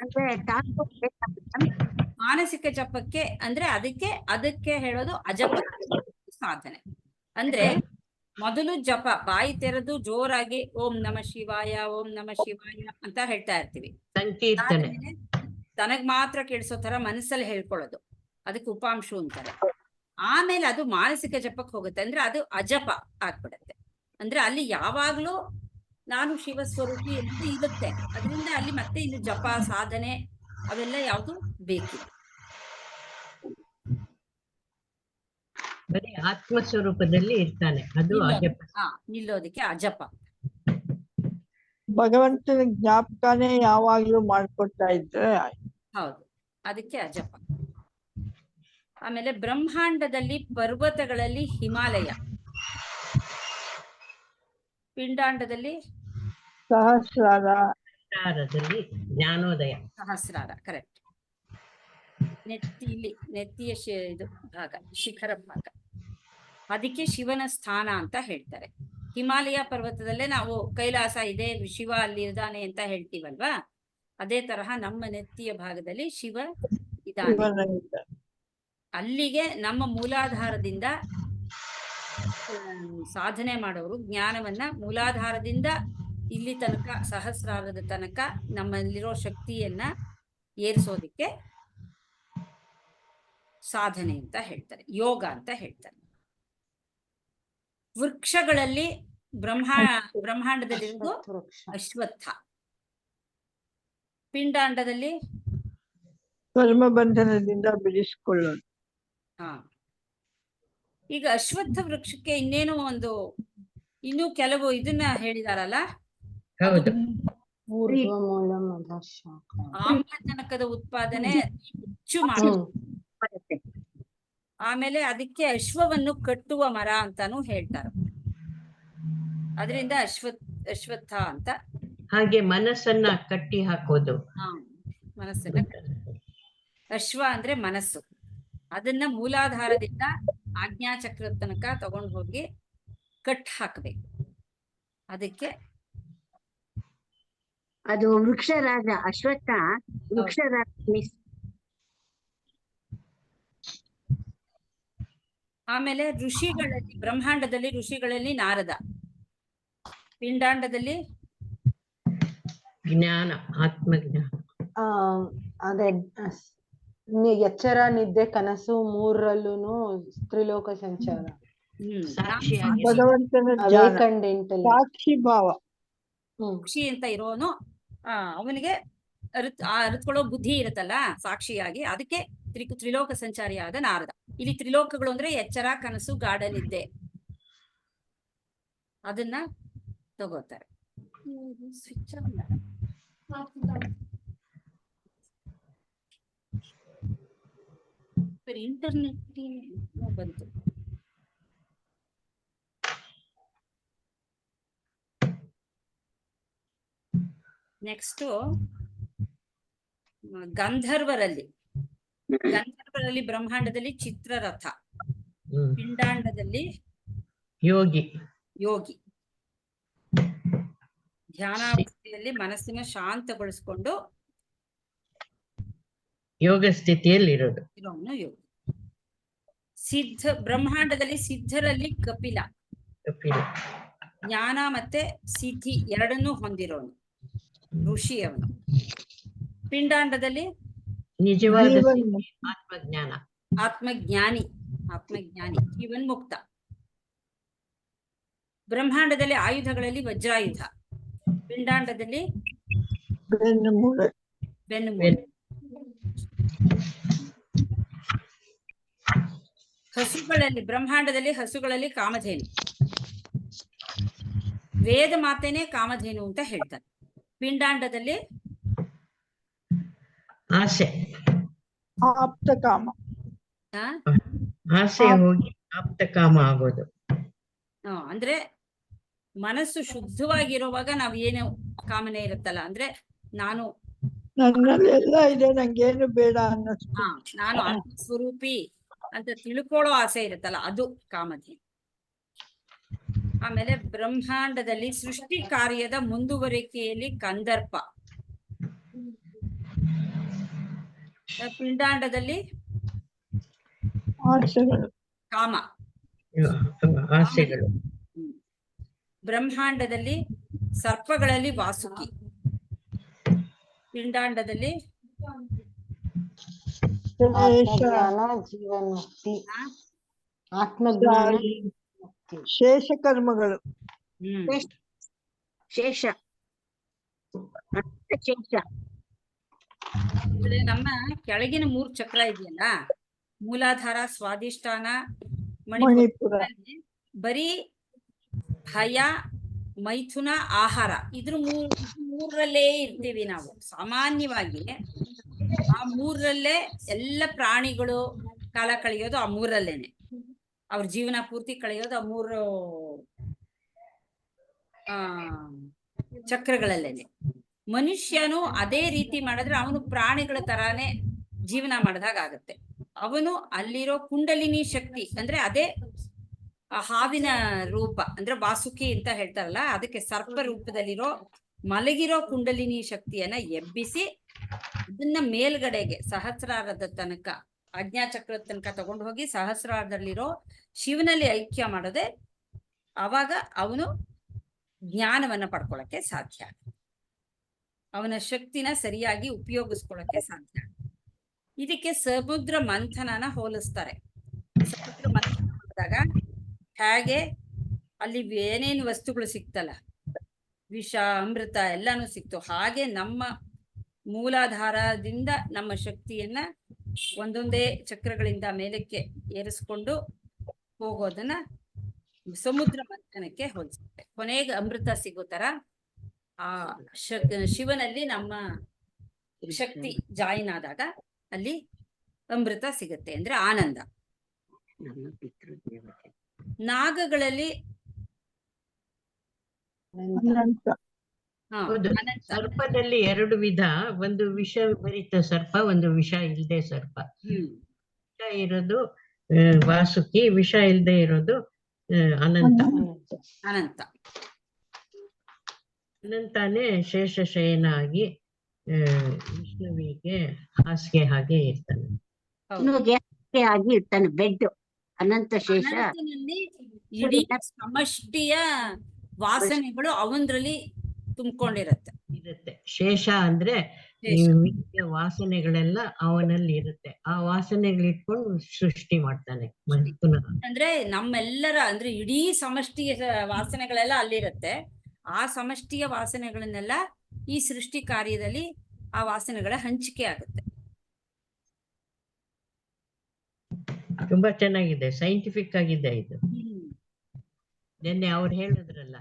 ಅಂದ್ರೆ ಮಾನಸಿಕ ಜಪಕ್ಕೆ ಅಂದ್ರೆ ಅದಕ್ಕೆ ಹೇಳೋದು ಅಜಪ ಸಾಧನೆ. ಅಂದ್ರೆ ಮೊದಲು ಜಪ ಬಾಯಿ ತೆರೆದು ಜೋರಾಗಿ ಓಂ ನಮ ಶಿವಾಯ, ಓಂ ನಮ ಶಿವಾಯ ಅಂತ ಹೇಳ್ತಾ ಇರ್ತೀವಿ. ಸಂಕೀರ್ತನೆ. ತನಗ್ ಮಾತ್ರ ಕೇಳಿಸೋ ತರ ಮನಸ್ಸಲ್ಲಿ ಹೇಳ್ಕೊಳ್ಳೋದು, ಅದಕ್ಕೆ ಉಪಾಂಶು ಅಂತಾರೆ. ಆಮೇಲೆ ಅದು ಮಾನಸಿಕ ಜಪಕ್ಕೆ ಹೋಗುತ್ತೆ, ಅಂದ್ರೆ ಅದು ಅಜಪ ಆಗ್ಬಿಡತ್ತೆ. ಅಂದ್ರೆ ಅಲ್ಲಿ ಯಾವಾಗ್ಲೂ ನಾನು ಶಿವಸ್ವರೂಪಿ ಅಂತ ಇರುತ್ತೆ. ಅದರಿಂದ ಅಲ್ಲಿ ಮತ್ತೆ ಇನ್ನು ಜಪ ಸಾಧನೆ ಅವೆಲ್ಲ ಯಾವುದು ಬೇಕಿಲ್ಲ. ಬರೀ ಆತ್ಮಸ್ವರೂಪದಲ್ಲಿ ಇರ್ತಾನೆ, ಅದು ಅಜಪ. ನಿಲ್ಲೋದಕ್ಕೆ ಅಜಪ. ಭಗವಂತನ ಜ್ಞಾಪಕನೇ ಯಾವಾಗ್ಲೂ ಮಾಡ್ಕೊಡ್ತಾ ಇದ್ರೆ ಹೌದು, ಅದಕ್ಕೆ ಅಜಪ. ಆಮೇಲೆ ಬ್ರಹ್ಮಾಂಡದಲ್ಲಿ ಪರ್ವತಗಳಲ್ಲಿ ಹಿಮಾಲಯ. ಪಿಂಡಾಂಡದಲ್ಲಿ ಸಹಸ್ರಾರದಲ್ಲಿ ಜ್ಞಾನೋದಯ. ಸಹಸ್ರಾರ. ಕರೆಕ್ಟ್. ನೆತ್ತಿಯ ಇದು ಭಾಗ, ಶಿಖರ ಭಾಗ, ಅದಕ್ಕೆ ಶಿವನ ಸ್ಥಾನ ಅಂತ ಹೇಳ್ತಾರೆ. ಹಿಮಾಲಯ ಪರ್ವತದಲ್ಲೇ ನಾವು ಕೈಲಾಸ ಇದೆ, ಶಿವ ಅಲ್ಲಿ ಇದ್ದಾನೆ ಅಂತ ಹೇಳ್ತೀವಲ್ವಾ, ಅದೇ ತರಹ ನಮ್ಮ ನೆತ್ತಿಯ ಭಾಗದಲ್ಲಿ ಶಿವ ಇದ್ದಾನೆ. ಅಲ್ಲಿಗೆ ನಮ್ಮ ಮೂಲಾಧಾರದಿಂದ ಸಾಧನೆ ಮಾಡೋರು ಜ್ಞಾನವನ್ನ ಮೂಲಾಧಾರದಿಂದ ಇಲ್ಲಿ ತನಕ ಸಹಸ್ರಾರದ ತನಕ ನಮ್ಮಲ್ಲಿರೋ ಶಕ್ತಿಯನ್ನ ಏರಿಸೋದಿಕ್ಕೆ ಸಾಧನೆ ಅಂತ ಹೇಳ್ತಾರೆ, ಯೋಗ ಅಂತ ಹೇಳ್ತಾರೆ. ವೃಕ್ಷಗಳಲ್ಲಿ ಬ್ರಹ್ಮಾಂಡದಲ್ಲಿರುವುದು ಅಶ್ವತ್ಥ ವೃಕ್ಷ. ಅಶ್ವತ್ಥ. ಪಿಂಡಾಂಡದಲ್ಲಿ ಕರ್ಮ ಬಂಧನದಿಂದ ಬಿಡಿಸಿಕೊಳ್ಳೋದು. ಹಾ, ಈಗ ಅಶ್ವತ್ಥ ವೃಕ್ಷಕ್ಕೆ ಇನ್ನೂ ಕೆಲವು ಇದನ್ನ ಹೇಳಿದಾರಲ್ಲ, ಹೌದು. ಊರ್ಧ್ವ ಮೂಲ ಮದ ಶಾಖ. ಆಮ್ಲಜನಕದ ಉತ್ಪಾದನೆ ಹೆಚ್ಚು ಮಾಡುತ್ತೆ. ಬರುತ್ತೆ. ಆಮೇಲೆ ಅದಕ್ಕೆ ಅಶ್ವವನ್ನು ಕಟ್ಟುವ ಮರ ಅಂತಾನು ಹೇಳ್ತಾರೆ. ಅದರಿಂದ ಅಶ್ವತ್ಥ ಅಂತ. ಹಾಗೆ ಮನಸ್ಸನ್ನ ಕಟ್ಟಿ ಹಾಕೋದು. ಮನಸ್ಸನ್ನ ಅಶ್ವ ಅಂದ್ರೆ ಮನಸ್ಸು. ಅದನ್ನ ಮೂಲಾಧಾರದಿಂದ ಆಜ್ಞಾಚಕ್ರದ ತನಕ ತಗೊಂಡು ಹೋಗಿ ಕಟ್ ಹಾಕ್ಬೇಕು. ಅದಕ್ಕೆ ಅದು ವೃಕ್ಷರಾಜ ಅಶ್ವತ್ಥ ವೃಕ್ಷರಾಜ ಮಿಸ್. ಆಮೇಲೆ ಋಷಿಗಳಲ್ಲಿ ಬ್ರಹ್ಮಾಂಡದಲ್ಲಿ ಋಷಿಗಳಲ್ಲಿ ನಾರದ, ಪಿಂಡಾಂಡದಲ್ಲಿ ಜ್ಞಾನ, ಆತ್ಮಜ್ಞಾನ. ಅದೇ ಎಚ್ಚರ ನಿದ್ದೆ ಕನಸು ಮೂರರಲ್ಲೂ ತ್ರಿಲೋಕ ಸಂಚಾರ. ಸಾಕ್ಷಿಯಾಗಿ ಭಗವಂತನ ಜ್ಞಾನ, ಅವೇಕಂಡ್ ಇಂಟೆಲಿಜೆನ್ಸ್. ಸಾಕ್ಷಿ ಭಾವ. ಋಷಿ ಅಂತ ಇರೋನು ಅವನಿಗೆ ಅರಿತ್ಕೊಳ್ಳೋ ಬುದ್ಧಿ ಇರುತ್ತಲ್ಲ ಸಾಕ್ಷಿಯಾಗಿ, ಅದಕ್ಕೆ ತ್ರಿಲೋಕ ಸಂಚಾರಿಯಾದ ನಾರದ. ಇಲ್ಲಿ ತ್ರಿಲೋಕಗಳು ಅಂದ್ರೆ ಎಚ್ಚರ, ಕನಸು, ಗಾಢ ನಿದ್ದೆ, ಅದನ್ನ ತಗೋತಾರೆ. ಸ್ವಿಚ್ ಇಂಟರ್ನೆಟ್ ಬಂತು. ನೆಕ್ಸ್ಟ್ ಗಂಧರ್ವರಲ್ಲಿ ಬ್ರಹ್ಮಾಂಡದಲ್ಲಿ ಚಿತ್ರರಥ, ಪಿಂಡಾಂಡದಲ್ಲಿ ಯೋಗಿ. ಧ್ಯಾನಾವಸ್ಥೆಯಲ್ಲಿ ಮನಸ್ಸಿನ ಶಾಂತಗೊಳಿಸಿಕೊಂಡು ಯೋಗ ಸ್ಥಿತಿಯಲ್ಲಿ ಇರೋದು ಇರೋನು ಯೋಗಿ. ಬ್ರಹ್ಮಾಂಡದಲ್ಲಿ ಸಿದ್ಧರಲ್ಲಿ ಕಪಿಲ, ಜ್ಞಾನ ಮತ್ತೆ ಸಿದ್ಧಿ ಎರಡನ್ನೂ ಹೊಂದಿರೋನು ಋಷಿ ಅವನು. ಪಿಂಡಾಂಡದಲ್ಲಿ ನಿಜವಾದ ಆತ್ಮಜ್ಞಾನ, ಆತ್ಮಜ್ಞಾನಿ ಜೀವನ್ ಮುಕ್ತ. ಬ್ರಹ್ಮಾಂಡದಲ್ಲಿ ಆಯುಧಗಳಲ್ಲಿ ವಜ್ರಾಯುಧ, ಪಿಂಡಾಂಡದಲ್ಲಿ ಬೆನ್ನುಮೂಳೆ. ಬ್ರಹ್ಮಾಂಡದಲ್ಲಿ ಹಸುಗಳಲ್ಲಿ ಕಾಮಧೇನು, ವೇದ ಮಾತೇನೆ ಕಾಮಧೇನು ಅಂತ ಹೇಳ್ತಾರೆ. ಪಿಂಡಾಂಡದಲ್ಲಿ ಆಸೆ, ಆಪ್ತಕಾಮ. ಆಸೆ ಹೋಗಿ ಆಪ್ತಕಾಮ ಆಗೋದು. ಅಂದ್ರೆ ಮನಸ್ಸು ಶುದ್ಧವಾಗಿರುವಾಗ ನಾವ್ ಏನು ಕಾಮನೆ ಇರುತ್ತಲ್ಲ, ಅಂದ್ರೆ ನನ್ನಲ್ಲಿ ಎಲ್ಲ ಇದೆ, ನಂಗೇನು ಬೇಡ ಅನ್ನಿಸ್ತು. ನಾನು ಆತ್ಮ ಸ್ವರೂಪಿ ಅಂತ ತಿಳ್ಕೊಳ್ಳೋ ಆಸೆ ಇರುತ್ತಲ್ಲ, ಅದು ಕಾಮಧೇನು. ಆಮೇಲೆ ಬ್ರಹ್ಮಾಂಡದಲ್ಲಿ ಸೃಷ್ಟಿ ಕಾರ್ಯದ ಮುಂದುವರಿಕೆಯಲ್ಲಿ ಕಂದರ್ಪ, ಪಿಂಡಾಂಡದಲ್ಲಿ ಕಾಮ, ಆಸೆಗಳು. ಬ್ರಹ್ಮಾಂಡದಲ್ಲಿ ಸರ್ಪಗಳಲ್ಲಿ ವಾಸುಕಿ, ಪಿಂಡಾಂಡದಲ್ಲಿ ಜೀವನ್ ಮುಕ್ತಿ, ಆತ್ಮಜ್ಞಾನ, ಶೇಷ ಕರ್ಮಗಳು. ಶೇಷ. ನಮ್ಮ ಕೆಳಗಿನ 3 ಚಕ್ರ ಇದೆಯಲ್ಲ, ಮೂಲಾಧಾರ, ಸ್ವಾಧಿಷ್ಠಾನ, ಮಣಿಪುರ, ಬರೀ ಭಯ, ಮೈಥುನ, ಆಹಾರ, ಇದ್ರ ಮೂರರಲ್ಲೇ ಇರ್ತೀವಿ ನಾವು ಸಾಮಾನ್ಯವಾಗಿ. ಆ 3ರಲ್ಲೇ ಎಲ್ಲ ಪ್ರಾಣಿಗಳು ಕಾಲ ಕಳೆಯೋದು, ಆ 3ರಲ್ಲೇನೆ ಅವ್ರ ಜೀವನ ಪೂರ್ತಿ ಕಳೆಯೋದು, ಆ 3 ಚಕ್ರಗಳಲ್ಲೇನೆ. ಮನುಷ್ಯನು ಅದೇ ರೀತಿ ಮಾಡಿದ್ರೆ ಅವನು ಪ್ರಾಣಿಗಳ ತರಾನೇ ಜೀವನ ಮಾಡಿದಾಗ ಆಗತ್ತೆ. ಅವನು ಅಲ್ಲಿರೋ ಕುಂಡಲಿನಿ ಶಕ್ತಿ ಅಂದ್ರೆ ಅದೇ ಹಾವಿನ ರೂಪ, ಅಂದ್ರೆ ವಾಸುಕಿ ಅಂತ ಹೇಳ್ತಾರಲ್ಲ, ಅದಕ್ಕೆ ಸರ್ಪ ರೂಪದಲ್ಲಿರೋ ಮಲಗಿರೋ ಕುಂಡಲಿನಿ ಶಕ್ತಿಯನ್ನ ಎಬ್ಬಿಸಿ ಅದನ್ನ ಮೇಲ್ಗಡೆಗೆ ಸಹಸ್ರಾರದ ತನಕ, ಆಜ್ಞಾಚಕ್ರದ ತನಕ ತಗೊಂಡು ಹೋಗಿ ಸಹಸ್ರಾರದಲ್ಲಿರೋ ಶಿವನಲ್ಲಿ ಐಕ್ಯ ಮಾಡೋದೆ. ಅವಾಗ ಅವನು ಜ್ಞಾನವನ್ನ ಪಡ್ಕೊಳಕ್ಕೆ ಸಾಧ್ಯ, ಅವನ ಶಕ್ತಿನ ಸರಿಯಾಗಿ ಉಪಯೋಗಿಸ್ಕೊಳಕ್ಕೆ ಸಾಧ್ಯ. ಇದಕ್ಕೆ ಸಮುದ್ರ ಮಂಥನನ ಹೋಲಿಸ್ತಾರೆ. ಸಮುದ್ರ ಮಂಥನ ಮಾಡಿದಾಗ ಹೇಗೆ ಅಲ್ಲಿ ಏನೇನು ವಸ್ತುಗಳು ಸಿಕ್ತಲ್ಲ, ವಿಷ, ಅಮೃತ ಎಲ್ಲಾನು ಸಿಕ್ತು, ಹಾಗೆ ನಮ್ಮ ಮೂಲಾಧಾರದಿಂದ ನಮ್ಮ ಶಕ್ತಿಯನ್ನ ಒಂದೊಂದೇ ಚಕ್ರಗಳಿಂದ ಮೇಲಕ್ಕೆ ಏರಿಸ್ಕೊಂಡು ಹೋಗೋದನ್ನ ಸಮುದ್ರ ಮಂಥನಕ್ಕೆ ಹೋಲಿಸುತ್ತೆ. ಕೊನೆಗೆ ಅಮೃತ ಸಿಗೋ ತರ ಆ ಶಿವನಲ್ಲಿ ನಮ್ಮ ಶಕ್ತಿ ಜಾಯಿನ್ ಆದಾಗ ಅಲ್ಲಿ ಅಮೃತ ಸಿಗುತ್ತೆ, ಅಂದ್ರೆ ಆನಂದ. ನಮ್ಮ ಪಿತೃದೇವತೆ. ನಾಗಗಳಲ್ಲಿ ಅನಂತ. ಹಾ ಹೌದು. ಅನಂತ. ಸರ್ಪದಲ್ಲಿ 2 ವಿಧ, ಒಂದು ವಿಷ ಭರಿತ ಸರ್ಪ, ಒಂದು ವಿಷ ಇಲ್ಲದೆ ಸರ್ಪ. ವಿಷ ಇರೋದು ವಾಸುಕಿ, ವಿಷ ಇಲ್ಲದೆ ಇರೋದು ಅನಂತ. ಅನಂತ. ಅನಂತಾನೆ ಶೇಷಶಯನ ಆಗಿ ವಿಷ್ಣುವಿಗೆ ಹಾಸಿಗೆ ಹಾಗೆ ಇರ್ತಾನೆ. ವಿಷ್ಣುವಿಗೆ ಹಾಸಿಗೆ ಆಗಿ ಇರ್ತಾನೆ, ಬೆಡ್. ಅನಂತ ಶೇಷ ಅನಂತನಲ್ಲಿ ಇಡೀ ಸಮಷ್ಟಿಯ ವಾಸನೆಗಳು ಅವನ್ರಲ್ಲಿ ತುಂಬಿಕೊಂಡಿರತ್ತೆ. ಇರುತ್ತೆ. ಶೇಷ ಅಂದ್ರೆ ಈ ಶೇಷ. ವಿದ್ಯ ವಾಸನೆಗಳೆಲ್ಲ ಅವನಲ್ಲಿ ಇರುತ್ತೆ. ಆ ವಾಸನೆಗಳಿಟ್ಕೊಂಡು ಸೃಷ್ಟಿ ಮಾಡ್ತಾನೆ ಪುನಃ. ಅಂದ್ರೆ ನಮ್ಮೆಲ್ಲರ ಅಂದ್ರೆ ಇಡೀ ಸಮಷ್ಟಿಯ ವಾಸನೆಗಳೆಲ್ಲ ಅಲ್ಲಿರುತ್ತೆ. ಆ ಸಮಷ್ಟಿಯ ವಾಸನೆಗಳನ್ನೆಲ್ಲ ಈ ಸೃಷ್ಟಿ ಕಾರ್ಯದಲ್ಲಿ ಆ ವಾಸನೆಗಳ ಹಂಚಿಕೆ ಆಗುತ್ತೆ. ತುಂಬಾ ಚೆನ್ನಾಗಿದೆ, ಸೈಂಟಿಫಿಕ್ ಆಗಿದೆ ಇದು. ನಿನ್ನೆ ಅವ್ರು ಹೇಳಿದ್ರಲ್ಲ,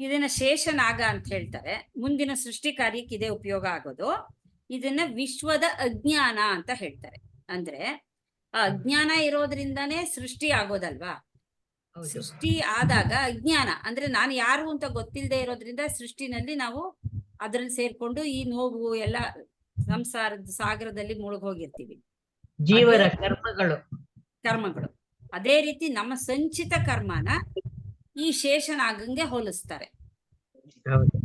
ಇದನ್ನ ಶೇಷನಾಗ ಅಂತ ಹೇಳ್ತಾರೆ. ಮುಂದಿನ ಸೃಷ್ಟಿ ಕಾರ್ಯಕ್ಕೆ ಇದೇ ಉಪಯೋಗ ಆಗೋದು. ಇದನ್ನ ವಿಶ್ವದ ಅಜ್ಞಾನ ಅಂತ ಹೇಳ್ತಾರೆ. ಅಂದ್ರೆ ಆ ಅಜ್ಞಾನ ಇರೋದ್ರಿಂದಾನೇ ಸೃಷ್ಟಿ ಆಗೋದಲ್ವಾ. ಹೌದು. ಸೃಷ್ಟಿ ಆದಾಗ ಅಜ್ಞಾನ ಅಂದ್ರೆ ನಾನು ಯಾರು ಅಂತ ಗೊತ್ತಿಲ್ಲದೆ ಇರೋದ್ರಿಂದ ಸೃಷ್ಟಿನಲ್ಲಿ ನಾವು ಅದ್ರಲ್ಲಿ ಸೇರ್ಕೊಂಡು ಈ ನೋವು ಎಲ್ಲ ಸಂಸಾರದ ಸಾಗರದಲ್ಲಿ ಮುಳುಗೋಗಿರ್ತೀವಿ. ಜೀವರ ಕರ್ಮಗಳು. ಅದೇ ರೀತಿ ನಮ್ಮ ಸಂಚಿತ ಕರ್ಮನ ಈ ಶೇಷನಾಗಂಗೆ ಹೋಲಿಸ್ತಾರೆ. ಹೌದು.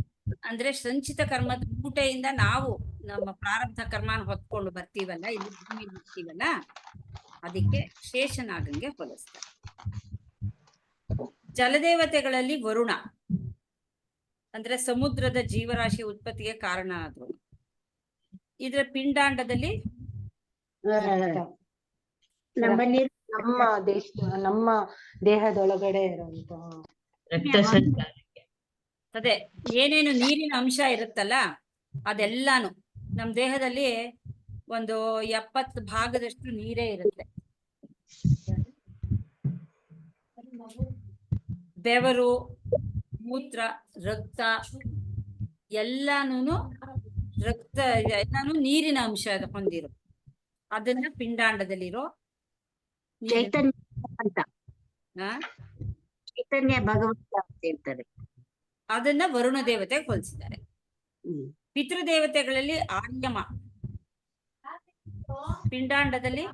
ಅಂದ್ರೆ ಸಂಚಿತ ಕರ್ಮದ ಊಟೆಯಿಂದ ನಾವು ನಮ್ಮ ಪ್ರಾರಬ್ಧ ಕರ್ಮನ ಹೊತ್ಕೊಂಡು ಬರ್ತೀವಲ್ಲ, ಇಲ್ಲಿ ಭೂಮಿ ಬರ್ತೀವಲ್ಲ, ಅದಕ್ಕೆ ಶೇಷನಾಗಂಗೆ ಹೋಲಿಸ್ತಾರೆ. ಜಲದೇವತೆಗಳಲ್ಲಿ ವರುಣ ಅಂದ್ರೆ ಸಮುದ್ರದ ಜೀವರಾಶಿ ಉತ್ಪತ್ತಿಗೆ ಕಾರಣ ಆದ್ರು. ಇದರ ಪಿಂಡಾಂಡದಲ್ಲಿ ನಮ್ಮಲ್ಲಿ ನಮ್ಮ ದೇಹದೊಳಗಡೆ ಇರುವಂತ ರಕ್ತ ಸಂಚಾರಕ್ಕೆ. ಅದೇ ಏನೇನು ನೀರಿನ ಅಂಶ ಇರುತ್ತಲ್ಲ ಅದೆಲ್ಲಾನು ನಮ್ಮ ದೇಹದಲ್ಲಿ ಒಂದು 70% ನೀರೇ ಇರುತ್ತೆ. ಬೆವರು, ಮೂತ್ರ, ರಕ್ತ ಎಲ್ಲಾನು ನೀರಿನ ಅಂಶ ಹೊಂದಿರೋ ಅದನ್ನ ಪಿಂಡಾಂಡದಲ್ಲಿರೋ ಚೈತನ್ಯ ಅಂತ, ಚೈತನ್ಯ ಭಗವಂತ ಅಂತ ಹೇಳ್ತಾರೆ. ಅದನ್ನ ವರುಣ ದೇವತೆಗೆ ಹೋಲಿಸಿದ್ದಾರೆ. ಪಿತೃದೇವತೆಗಳಲ್ಲಿ ಆರ್ಯಮ, ಪಿಂಡಾಂಡದಲ್ಲಿ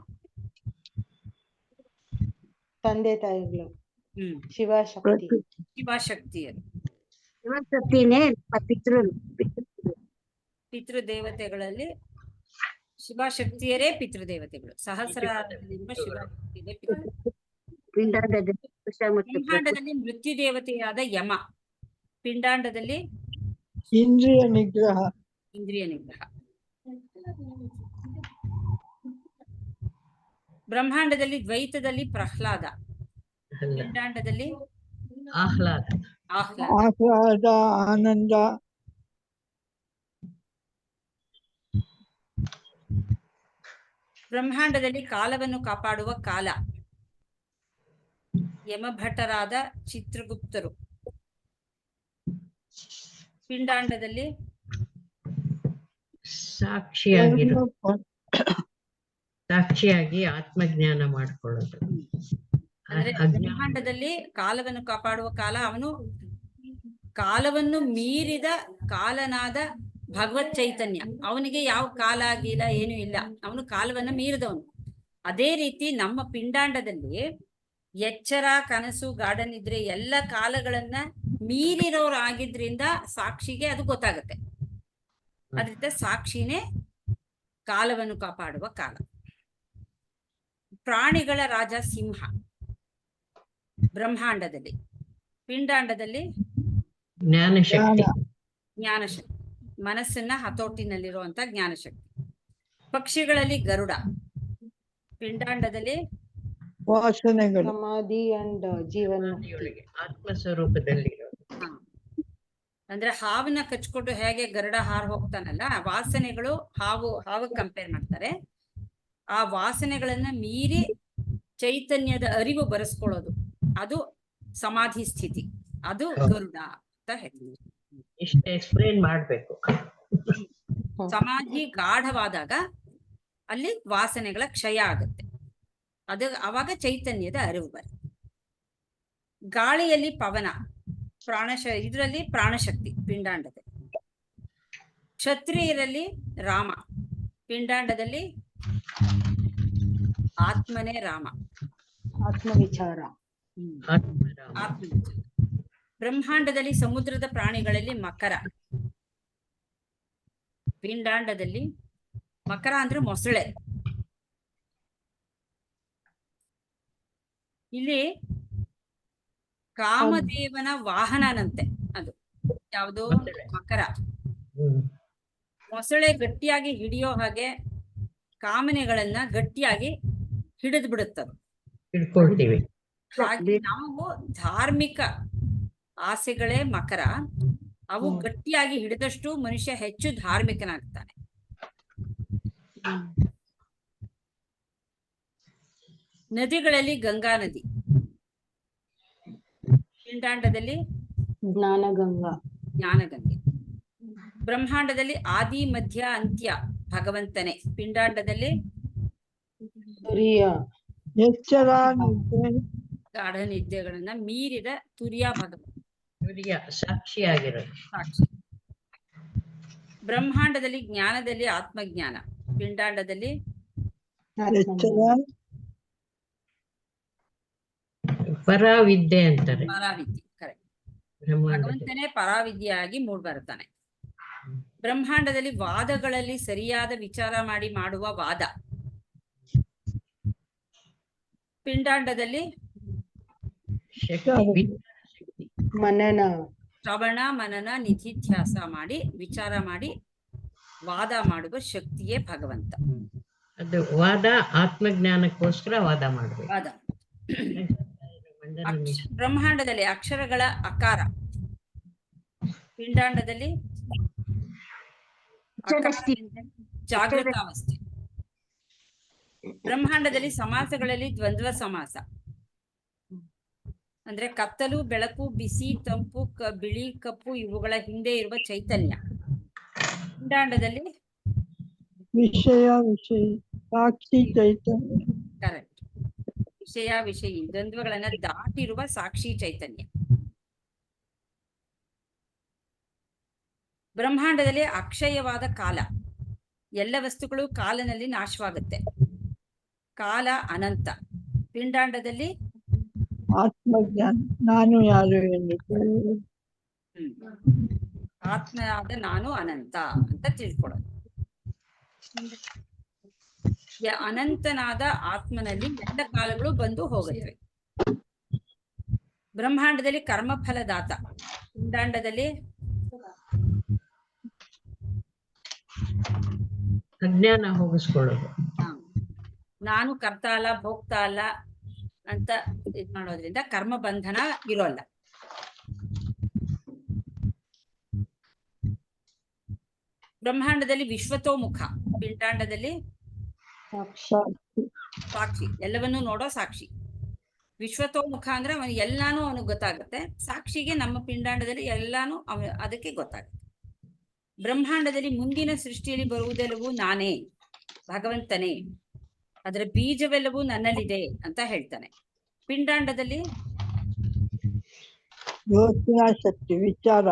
ತಂದೆ ತಾಯಿಗಳು, ಶಿವಶಕ್ತಿ. ಶಿವಶಕ್ತಿಯರು. ಶಿವಶಕ್ತಿನೇ ಪಿತೃದೇವತೆಗಳಲ್ಲಿ ಶಿವಶಕ್ತಿಯರೇ ಪಿತೃದೇವತೆಗಳು. ಸಹಸ್ರಾರದಲ್ಲಿರುವ ಶಿವಶಕ್ತಿಯೇ ಪಿಂಡಾಂಡದಲ್ಲಿ ಮೃತ್ಯು ದೇವತೆಯಾದ ಯಮ, ಪಿಂಡಾಂಡದಲ್ಲಿ ಇಂದ್ರಿಯ ನಿಗ್ರಹ. ಬ್ರಹ್ಮಾಂಡದಲ್ಲಿ ದ್ವೈತದಲ್ಲಿ ಪ್ರಹ್ಲಾದ, ಪಿಂಡಾಂಡದಲ್ಲಿ ಆಹ್ಲಾದ. ಆಹ್ಲಾದ, ಆನಂದ. ಬ್ರಹ್ಮಾಂಡದಲ್ಲಿ ಕಾಲವನ್ನು ಕಾಪಾಡುವ ಕಾಲ, ಯಮಭಟರಾದ ಚಿತ್ರಗುಪ್ತರು. ಪಿಂಡಾಂಡದಲ್ಲಿ ಸಾಕ್ಷಿಯಾಗಿ ಆತ್ಮಜ್ಞಾನ ಮಾಡ್ಕೊಳ್ಳೋದು. ಅಂದ್ರೆ ಬ್ರಹ್ಮಾಂಡದಲ್ಲಿ ಕಾಲವನ್ನು ಕಾಪಾಡುವ ಕಾಲ, ಅವನು ಕಾಲವನ್ನು ಮೀರಿದ ಕಾಲನಾದ ಭಗವತ್ ಚೈತನ್ಯ. ಅವನಿಗೆ ಯಾವ ಕಾಲ ಗೀಲ ಏನು ಇಲ್ಲ, ಅವನು ಕಾಲವನ್ನ ಮೀರಿದವನು. ಅದೇ ರೀತಿ ನಮ್ಮ ಪಿಂಡಾಂಡದಲ್ಲಿ ಎಚ್ಚರ, ಕನಸು, ಗಾರ್ಡನ್ ಇದ್ರೆ ಎಲ್ಲ ಕಾಲಗಳನ್ನ ಮೀರಿರೋರು ಆಗಿದ್ರಿಂದ ಸಾಕ್ಷಿಗೆ ಅದು ಗೊತ್ತಾಗತ್ತೆ. ಅದರಿಂದ ಸಾಕ್ಷಿನೇ ಕಾಲವನ್ನು ಕಾಪಾಡುವ ಕಾಲ. ಪ್ರಾಣಿಗಳ ರಾಜ ಸಿಂಹ ಬ್ರಹ್ಮಾಂಡದಲ್ಲಿ, ಪಿಂಡಾಂಡದಲ್ಲಿ ಜ್ಞಾನಶಕ್ತಿ. ಮನಸ್ಸನ್ನ ಹತೋಟಿನಲ್ಲಿರುವಂತ ಜ್ಞಾನಶಕ್ತಿ. ಪಕ್ಷಿಗಳಲ್ಲಿ ಗರುಡ, ಪಿಂಡಾಂಡದಲ್ಲಿ ವಾಸನೆಗಳು. ಸಮಾಧಿ ಅಂಡ್ ಜೀವನ್ ಮುಕ್ತಿ. ಸಮಾಧಿಯೊಳಗೆ ಆತ್ಮ ಸ್ವರೂಪದಲ್ಲಿರೋದು. ಹ, ಅಂದ್ರೆ ಹಾವನ್ನ ಕಚ್ಕೊಂಡು ಹೇಗೆ ಗರುಡ ಹಾರ್ ಹೋಗ್ತಾನಲ್ಲ, ವಾಸನೆಗಳು ಹಾವು ಕಂಪೇರ್ ಮಾಡ್ತಾರೆ. ಆ ವಾಸನೆಗಳನ್ನ ಮೀರಿ ಚೈತನ್ಯದ ಅರಿವು ಬರೆಸ್ಕೊಳ್ಳೋದು, ಅದು ಸಮಾಧಿ ಸ್ಥಿತಿ, ಅದು ಗರುಡ ಅಂತ ಹೇಳ್ತೀವಿ. ಇಷ್ಟ ಎಕ್ಸ್ಪ್ಲೇನ್ ಮಾಡ್ಬೇಕು. ಸಮಾಧಿ ಗಾಢವಾದಾಗ ಅಲ್ಲಿ ವಾಸನೆಗಳ ಕ್ಷಯ ಆಗುತ್ತೆ, ಅದು ಅವಾಗ ಚೈತನ್ಯದ ಅರಿವು ಬರುತ್ತೆ. ಗಾಳಿಯಲ್ಲಿ ಪವನ, ಇದರಲ್ಲಿ ಪ್ರಾಣಶಕ್ತಿ ಪಿಂಡಾಂಡದಲ್ಲಿ. ಕ್ಷತ್ರಿಯರಲ್ಲಿ ರಾಮ, ಪಿಂಡಾಂಡದಲ್ಲಿ ಆತ್ಮನೇ ರಾಮ. ಆತ್ಮವಿಚಾರ. ಆತ್ಮರಾಮ. ಆತ್ಮವಿಚಾರ. ಬ್ರಹ್ಮಾಂಡದಲ್ಲಿ ಸಮುದ್ರದ ಪ್ರಾಣಿಗಳಲ್ಲಿ ಮಕರ, ಪಿಂಡಾಂಡದಲ್ಲಿ ಮಕರ ಅಂದ್ರೆ ಮೊಸಳೆ. ಇಲ್ಲಿ ಕಾಮದೇವನ ವಾಹನನಂತೆ ಅದು ಯಾವುದು, ಮೊಸಳೆ. ಮಕರ. ಹ್ಮ್. ಮೊಸಳೆ ಗಟ್ಟಿಯಾಗಿ ಹಿಡಿಯೋ ಹಾಗೆ ಕಾಮನೆಗಳನ್ನ ಗಟ್ಟಿಯಾಗಿ ಹಿಡಿದು ಬಿಡುತ್ತದು. ಹಿಡ್ಕೊಳ್ತೀವಿ. ಹಾಗೆ ನಾವು ಧಾರ್ಮಿಕ ಆಸೆಗಳೇ ಮಕರ, ಅವು ಗಟ್ಟಿಯಾಗಿ ಹಿಡಿದಷ್ಟು ಮನುಷ್ಯ ಹೆಚ್ಚು ಧಾರ್ಮಿಕನಾಗ್ತಾನೆ. ನದಿಗಳಲ್ಲಿ ಗಂಗಾ ನದಿ, ಪಿಂಡಾಂಡದಲ್ಲಿ ಜ್ಞಾನಗಂಗಾ. ಜ್ಞಾನಗಂಗೆ. ಬ್ರಹ್ಮಾಂಡದಲ್ಲಿ ಆದಿ ಮಧ್ಯ ಅಂತ್ಯ ಭಗವಂತನೇ, ಪಿಂಡಾಂಡದಲ್ಲಿ ತುರಿಯ. ಎಚ್ಚರ, ನಿದ್ದೆ, ಗಾಢ ನಿದ್ದೆಗಳನ್ನ ಮೀರಿದ ತುರಿಯ ಭಗವಂತ, ತುರಿಯ ಸಾಕ್ಷಿಯಾಗಿರೋದು. ಸಾಕ್ಷಿ. ಬ್ರಹ್ಮಾಂಡದಲ್ಲಿ ಜ್ಞಾನದಲ್ಲಿ ಆತ್ಮಜ್ಞಾನ, ಪಿಂಡಾಂಡದಲ್ಲಿ ಎಚ್ಚರ, ಪರಾವಿದ್ಯೆ ಅಂತಾರೆ ಪರಾವಿದ್ಯೆ. ಕರೆಕ್ಟ್. ಬ್ರಹ್ಮಾಂಡದಲ್ಲಿ. ಭಗವಂತನೇ ಪರಾವಿದ್ಯೆಯಾಗಿ ಮೂಡ್ ಬರ್ತಾನೆ. ಬ್ರಹ್ಮಾಂಡದಲ್ಲಿ ವಾದಗಳಲ್ಲಿ ಸರಿಯಾದ ವಿಚಾರ ಮಾಡಿ ಮಾಡುವ ವಾದ, ಪಿಂಡಾಂಡದಲ್ಲಿ ಶಕ್ತಿ, ವಿಚಾರ ಶಕ್ತಿ. ಮನನ. ಶ್ರವಣ ಮನನ ನಿಧಿಧ್ಯಾಸ ಮಾಡಿ ವಿಚಾರ ಮಾಡಿ ವಾದ ಮಾಡುವ ಶಕ್ತಿಯೇ ಭಗವಂತ. ಅದು ವಾದ ಆತ್ಮಜ್ಞಾನಕ್ಕೋಸ್ಕರ ವಾದ ಮಾಡ್ಬೇಕು. ವಾದ. ಬ್ರಹ್ಮಾಂಡದಲ್ಲಿ ಅಕ್ಷರಗಳ ಅಕಾರ, ಪಿಂಡಾಂಡದಲ್ಲಿ ಜಾಗೃತಾವಸ್ಥೆ. ಬ್ರಹ್ಮಾಂಡದಲ್ಲಿ ಸಮಾಸಗಳಲ್ಲಿ ದ್ವಂದ್ವ ಸಮಾಸ, ಅಂದ್ರೆ ಕತ್ತಲು ಬೆಳಕು, ಬಿಸಿ ತಂಪು, ಬಿಳಿ ಕಪ್ಪು ಇವುಗಳ ಹಿಂದೆ ಇರುವ ಚೈತನ್ಯ. ಪಿಂಡಾಂಡದಲ್ಲಿ ವಿಷಯ ಸಾಕ್ಷಿ ಚೈತನ್ಯ. ಕರೆಕ್ಟ್, ವಿಷಯ ವಿಷಯಿ ದ್ವಂದ್ವಗಳನ್ನ ದಾಟಿರುವ ಸಾಕ್ಷಿ ಚೈತನ್ಯ. ಬ್ರಹ್ಮಾಂಡದಲ್ಲಿ ಅಕ್ಷಯವಾದ ಕಾಲ, ಎಲ್ಲ ವಸ್ತುಗಳು ಕಾಲನಲ್ಲಿ ನಾಶವಾಗುತ್ತೆ, ಕಾಲ ಅನಂತ. ಪಿಂಡಾಂಡದಲ್ಲಿ ಆತ್ಮಜ್ಞಾನ, ನಾನು ಯಾರು ಎನ್ನುವುದು. ಆತ್ಮಯಾದ ನಾನು ಅನಂತ ಅಂತ ತಿಳ್ಕೊಳ್ಳೋದು. ಅನಂತನಾದ ಆತ್ಮನಲ್ಲಿ ಎಲ್ಲ ಕಾಲಗಳು ಬಂದು ಹೋಗುತ್ತವೆ. ಬ್ರಹ್ಮಾಂಡದಲ್ಲಿ ಕರ್ಮಫಲದಾತ, ಪಿಂಡಾಂಡದಲ್ಲಿ ಅಜ್ಞಾನ ಹೋಗಿಸ್ಕೊಳ್ಳೋದು. ನಾನು ಕರ್ತ ಅಲ್ಲ ಭೋಗ್ತಾ ಅಲ್ಲ ಅಂತ ಇದ್ ಮಾಡೋದ್ರಿಂದ ಕರ್ಮ ಬಂಧನ ಇರೋಲ್ಲ. ಬ್ರಹ್ಮಾಂಡದಲ್ಲಿ ವಿಶ್ವತೋಮುಖ, ಪಿಂಡಾಂಡದಲ್ಲಿ ಸಾಕ್ಷಿ, ಎಲ್ಲವನ್ನೂ ನೋಡೋ ಸಾಕ್ಷಿ. ವಿಶ್ವತೋಮುಖ ಅಂದ್ರೆ ಅವನು ಎಲ್ಲಾನು ಅವನಿಗೆ ಗೊತ್ತಾಗುತ್ತೆ, ಸಾಕ್ಷಿಗೆ ನಮ್ಮ ಪಿಂಡಾಂಡದಲ್ಲಿ ಎಲ್ಲಾನು ಅದಕ್ಕೆ ಗೊತ್ತಾಗುತ್ತೆ. ಬ್ರಹ್ಮಾಂಡದಲ್ಲಿ ಮುಂದಿನ ಸೃಷ್ಟಿಯಲ್ಲಿ ಬರುವುದೆಲ್ಲವೂ ನಾನೇ, ಭಗವಂತನೇ, ಅದರ ಬೀಜವೆಲ್ಲವೂ ನನ್ನಲ್ಲಿದೆ ಅಂತ ಹೇಳ್ತಾನೆ. ಪಿಂಡಾಂಡದಲ್ಲಿ ಯೋಚನಾ ಶಕ್ತಿ, ವಿಚಾರ.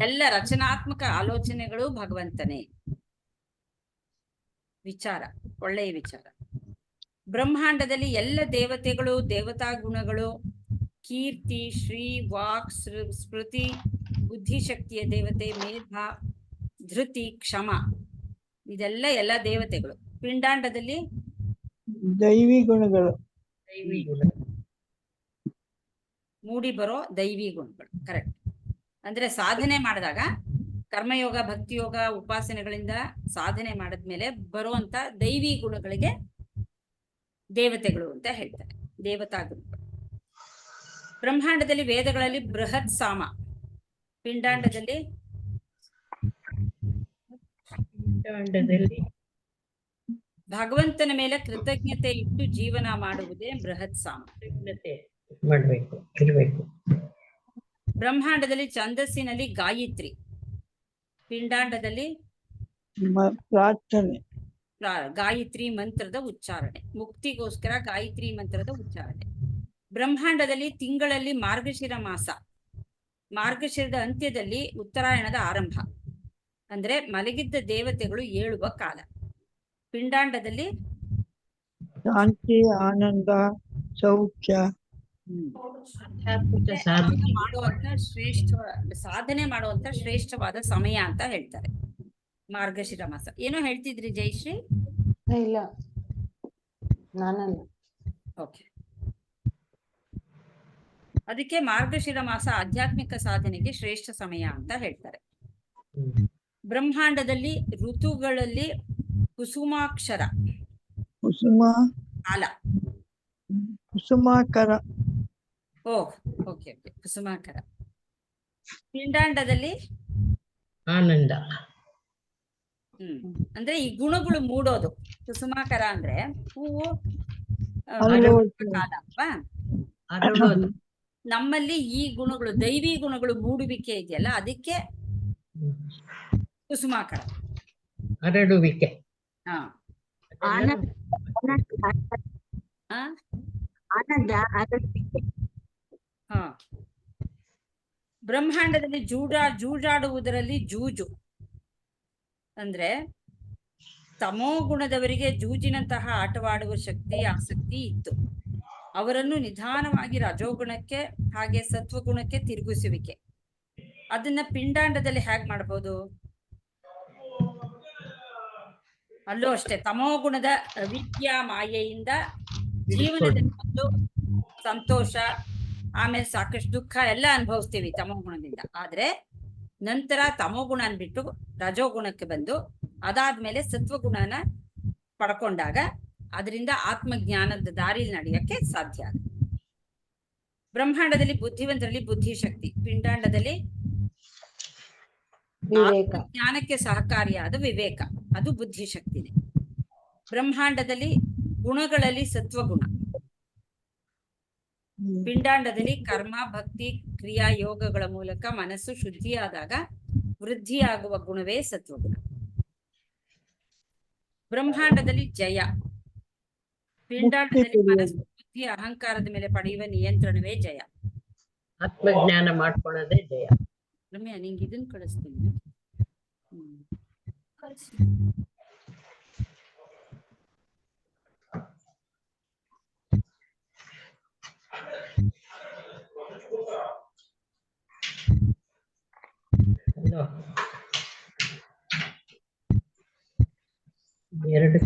ಎಲ್ಲ ರಚನಾತ್ಮಕ ಆಲೋಚನೆಗಳು ಭಗವಂತನೇ, ವಿಚಾರ, ಒಳ್ಳೆಯ ವಿಚಾರ. ಬ್ರಹ್ಮಾಂಡದಲ್ಲಿ ಎಲ್ಲ ದೇವತೆಗಳು, ದೇವತಾ ಗುಣಗಳು, ಕೀರ್ತಿ, ಶ್ರೀ, ವಾಕ್, ಸ್ಮೃತಿ, ಬುದ್ಧಿಶಕ್ತಿಯ ದೇವತೆ, ಮೇಧ, ಧೃತಿ, ಕ್ಷಮ, ಇದೆಲ್ಲ ಎಲ್ಲ ದೇವತೆಗಳು. ಪಿಂಡಾಂಡದಲ್ಲಿ ದೈವಿ ಗುಣಗಳು, ದೈವಿ ಗುಣ. ಮೂಡಿ ಬರೋ ದೈವಿ ಗುಣಗಳು. ಕರೆಕ್ಟ್. ಅಂದ್ರೆ ಸಾಧನೆ ಮಾಡಿದಾಗ ಕರ್ಮಯೋಗ, ಭಕ್ತಿಯೋಗ, ಉಪಾಸನೆಗಳಿಂದ ಸಾಧನೆ ಮಾಡಿದ್ಮೇಲೆ ಬರುವಂತ ದೈವಿ ಗುಣಗಳಿಗೆ ದೇವತೆಗಳು ಅಂತ ಹೇಳ್ತಾರೆ, ದೇವತಾ ಗುಣಗಳು. ಬ್ರಹ್ಮಾಂಡದಲ್ಲಿ ವೇದಗಳಲ್ಲಿ ಬೃಹತ್ ಸಾಮ, ಪಿಂಡಾಂಡದಲ್ಲಿ ಪಿಂಡಾಂಡದಲ್ಲಿ ಭಗವಂತನ ಮೇಲೆ ಕೃತಜ್ಞತೆ ಇಟ್ಟು ಜೀವನ ಮಾಡುವುದೇ ಬೃಹತ್ ಸಾಮ. ಕೃತಜ್ಞತೆ ಮಾಡ್ಬೇಕು, ಇರ್ಬೇಕು. ಬ್ರಹ್ಮಾಂಡದಲ್ಲಿ ಛಂದಸ್ಸಿನಲ್ಲಿ ಗಾಯತ್ರಿ, ಪಿಂಡಾಂಡದಲ್ಲಿ ಪ್ರಾರ್ಥನೆ. ಗಾಯತ್ರಿ ಮಂತ್ರದ ಉಚ್ಚಾರಣೆ, ಮುಕ್ತಿಗೋಸ್ಕರ ಗಾಯತ್ರಿ ಮಂತ್ರದ ಉಚ್ಚಾರಣೆ. ಬ್ರಹ್ಮಾಂಡದಲ್ಲಿ ತಿಂಗಳಲ್ಲಿ ಮಾರ್ಗಶಿರ ಮಾಸ, ಮಾರ್ಗಶಿರದ ಅಂತ್ಯದಲ್ಲಿ ಉತ್ತರಾಯಣದ ಆರಂಭ, ಅಂದ್ರೆ ಮಲಗಿದ್ದ ದೇವತೆಗಳು ಏಳುವ ಕಾಲ. ಪಿಂಡಾಂಡದಲ್ಲಿ ಶಾಂತಿ, ಆನಂದ, ಸೌಖ್ಯ. ಆಧ್ಯಾತ್ಮಿಕ ಸಾಧನೆ ಮಾಡುವಂತ ಸಾಧನೆ ಮಾಡುವಂತ ಶ್ರೇಷ್ಠವಾದ ಸಮಯ ಅಂತ ಹೇಳ್ತಾರೆ ಮಾರ್ಗಶಿರ ಮಾಸ. ಏನೋ ಹೇಳ್ತಿದ್ರಿ ಜಯಶ್ರೀ? ಇಲ್ಲ, ನಾನಲ್ಲ. ಓಕೆ. ಅದಕ್ಕೆ ಮಾರ್ಗಶಿರ ಮಾಸ ಆಧ್ಯಾತ್ಮಿಕ ಸಾಧನೆಗೆ ಶ್ರೇಷ್ಠ ಸಮಯ ಅಂತ ಹೇಳ್ತಾರೆ. ಬ್ರಹ್ಮಾಂಡದಲ್ಲಿ ಋತುಗಳಲ್ಲಿ ಕುಸುಮಾಕ್ಷರ ಕುಸುಮ ಕಾಲ. ಕುಸುಮಾಕರ. ಓಹ್, ಓಕೆ ಓಕೆ, ಕುಸುಮಾಕರ. ಪಿಂಡಾಂಡದಲ್ಲಿ ಆನಂದ. ಅಂದ್ರೆ ಈ ಗುಣಗಳು ಮೂಡೋದು. ಕುಸುಮಾಕರ ಅಂದ್ರೆ ಹೂವು ಕಾಲ ಅಲ್ವಾ? ಅರಳೋದು. ನಮ್ಮಲ್ಲಿ ಈ ಗುಣಗಳು, ದೈವಿ ಗುಣಗಳು ಮೂಡುವಿಕೆ ಇದೆಯಲ್ಲ, ಅದಕ್ಕೆ ಕುಸುಮಾಕರ, ಅರಳುವಿಕೆ. ಹಾ. ಆನಂದ ಆ? ಆನಂದ ಅರಳುವಿಕೆ. ಹಾ. ಬ್ರಹ್ಮಾಂಡದಲ್ಲಿ ಜೂಜಾಡುವುದರಲ್ಲಿ ಜೂಜು, ಅಂದ್ರೆ ತಮೋ ಗುಣದವರಿಗೆ ಜೂಜಿನಂತಹ ಆಟವಾಡುವ ಶಕ್ತಿ, ಆಸಕ್ತಿ ಇತ್ತು. ಅವರನ್ನು ನಿಧಾನವಾಗಿ ರಜೋಗುಣಕ್ಕೆ ಹಾಗೆ ಸತ್ವಗುಣಕ್ಕೆ ತಿರುಗಿಸುವಿಕೆ. ಅದನ್ನ ಪಿಂಡಾಂಡದಲ್ಲಿ ಹೇಗ್ ಮಾಡ್ಬೋದು? ಅಲ್ಲೂ ಅಷ್ಟೇ, ತಮೋ ಗುಣದ ಅವಿದ್ಯಾ ಮಾಯೆಯಿಂದ ಜೀವನದಲ್ಲಿ ಒಂದು ಸಂತೋಷ, ಆಮೇಲೆ ಸಾಕಷ್ಟು ದುಃಖ ಎಲ್ಲ ಅನುಭವಿಸ್ತೀವಿ ತಮೋ ಗುಣದಿಂದ. ಆದ್ರೆ ನಂತರ ತಮೋ ಗುಣ ಅನ್ಬಿಟ್ಟು ರಜೋಗುಣಕ್ಕೆ ಬಂದು ಅದಾದ್ಮೇಲೆ ಸತ್ವಗುಣನ ಪಡ್ಕೊಂಡಾಗ ಅದರಿಂದ ಆತ್ಮಜ್ಞಾನದ ದಾರಿಲಿ ನಡೆಯಕ್ಕೆ ಸಾಧ್ಯ. ಬ್ರಹ್ಮಾಂಡದಲ್ಲಿ ಬುದ್ಧಿವಂತರಲ್ಲಿ ಬುದ್ಧಿಶಕ್ತಿ, ಪಿಂಡಾಂಡದಲ್ಲಿ ವಿವೇಕ. ಜ್ಞಾನಕ್ಕೆ ಸಹಕಾರಿಯಾದ ವಿವೇಕ, ಅದು ಬುದ್ಧಿಶಕ್ತಿನೇ. ಬ್ರಹ್ಮಾಂಡದಲ್ಲಿ ಗುಣಗಳಲ್ಲಿ ಸತ್ವಗುಣ, ಪಿಂಡಾಂಡದಲ್ಲಿ ಕರ್ಮ, ಭಕ್ತಿ, ಕ್ರಿಯಾ, ಯೋಗಗಳ ಮೂಲಕ ಮನಸ್ಸು ಶುದ್ಧಿಯಾದಾಗ ವೃದ್ಧಿಯಾಗುವ ಗುಣವೇ ಸತ್ವಗುಣ. ಬ್ರಹ್ಮಾಂಡದಲ್ಲಿ ಜಯ, ಪಿಂಡಾಂಡದಲ್ಲಿ ಮನಸ್ಸು, ಬುದ್ಧಿ, ಅಹಂಕಾರದ ಮೇಲೆ ಪಡೆಯುವ ನಿಯಂತ್ರಣವೇ ಜಯ. ಆತ್ಮಜ್ಞಾನ ಮಾಡ್ಕೊಳ್ಳೋದೇ ಜಯ. ರಮ್ಯಾ, ನಿಂಗೆ ಇದನ್ನ ಕಳಿಸ್ತೀನಿ. ಅಲ್ವಾ? 2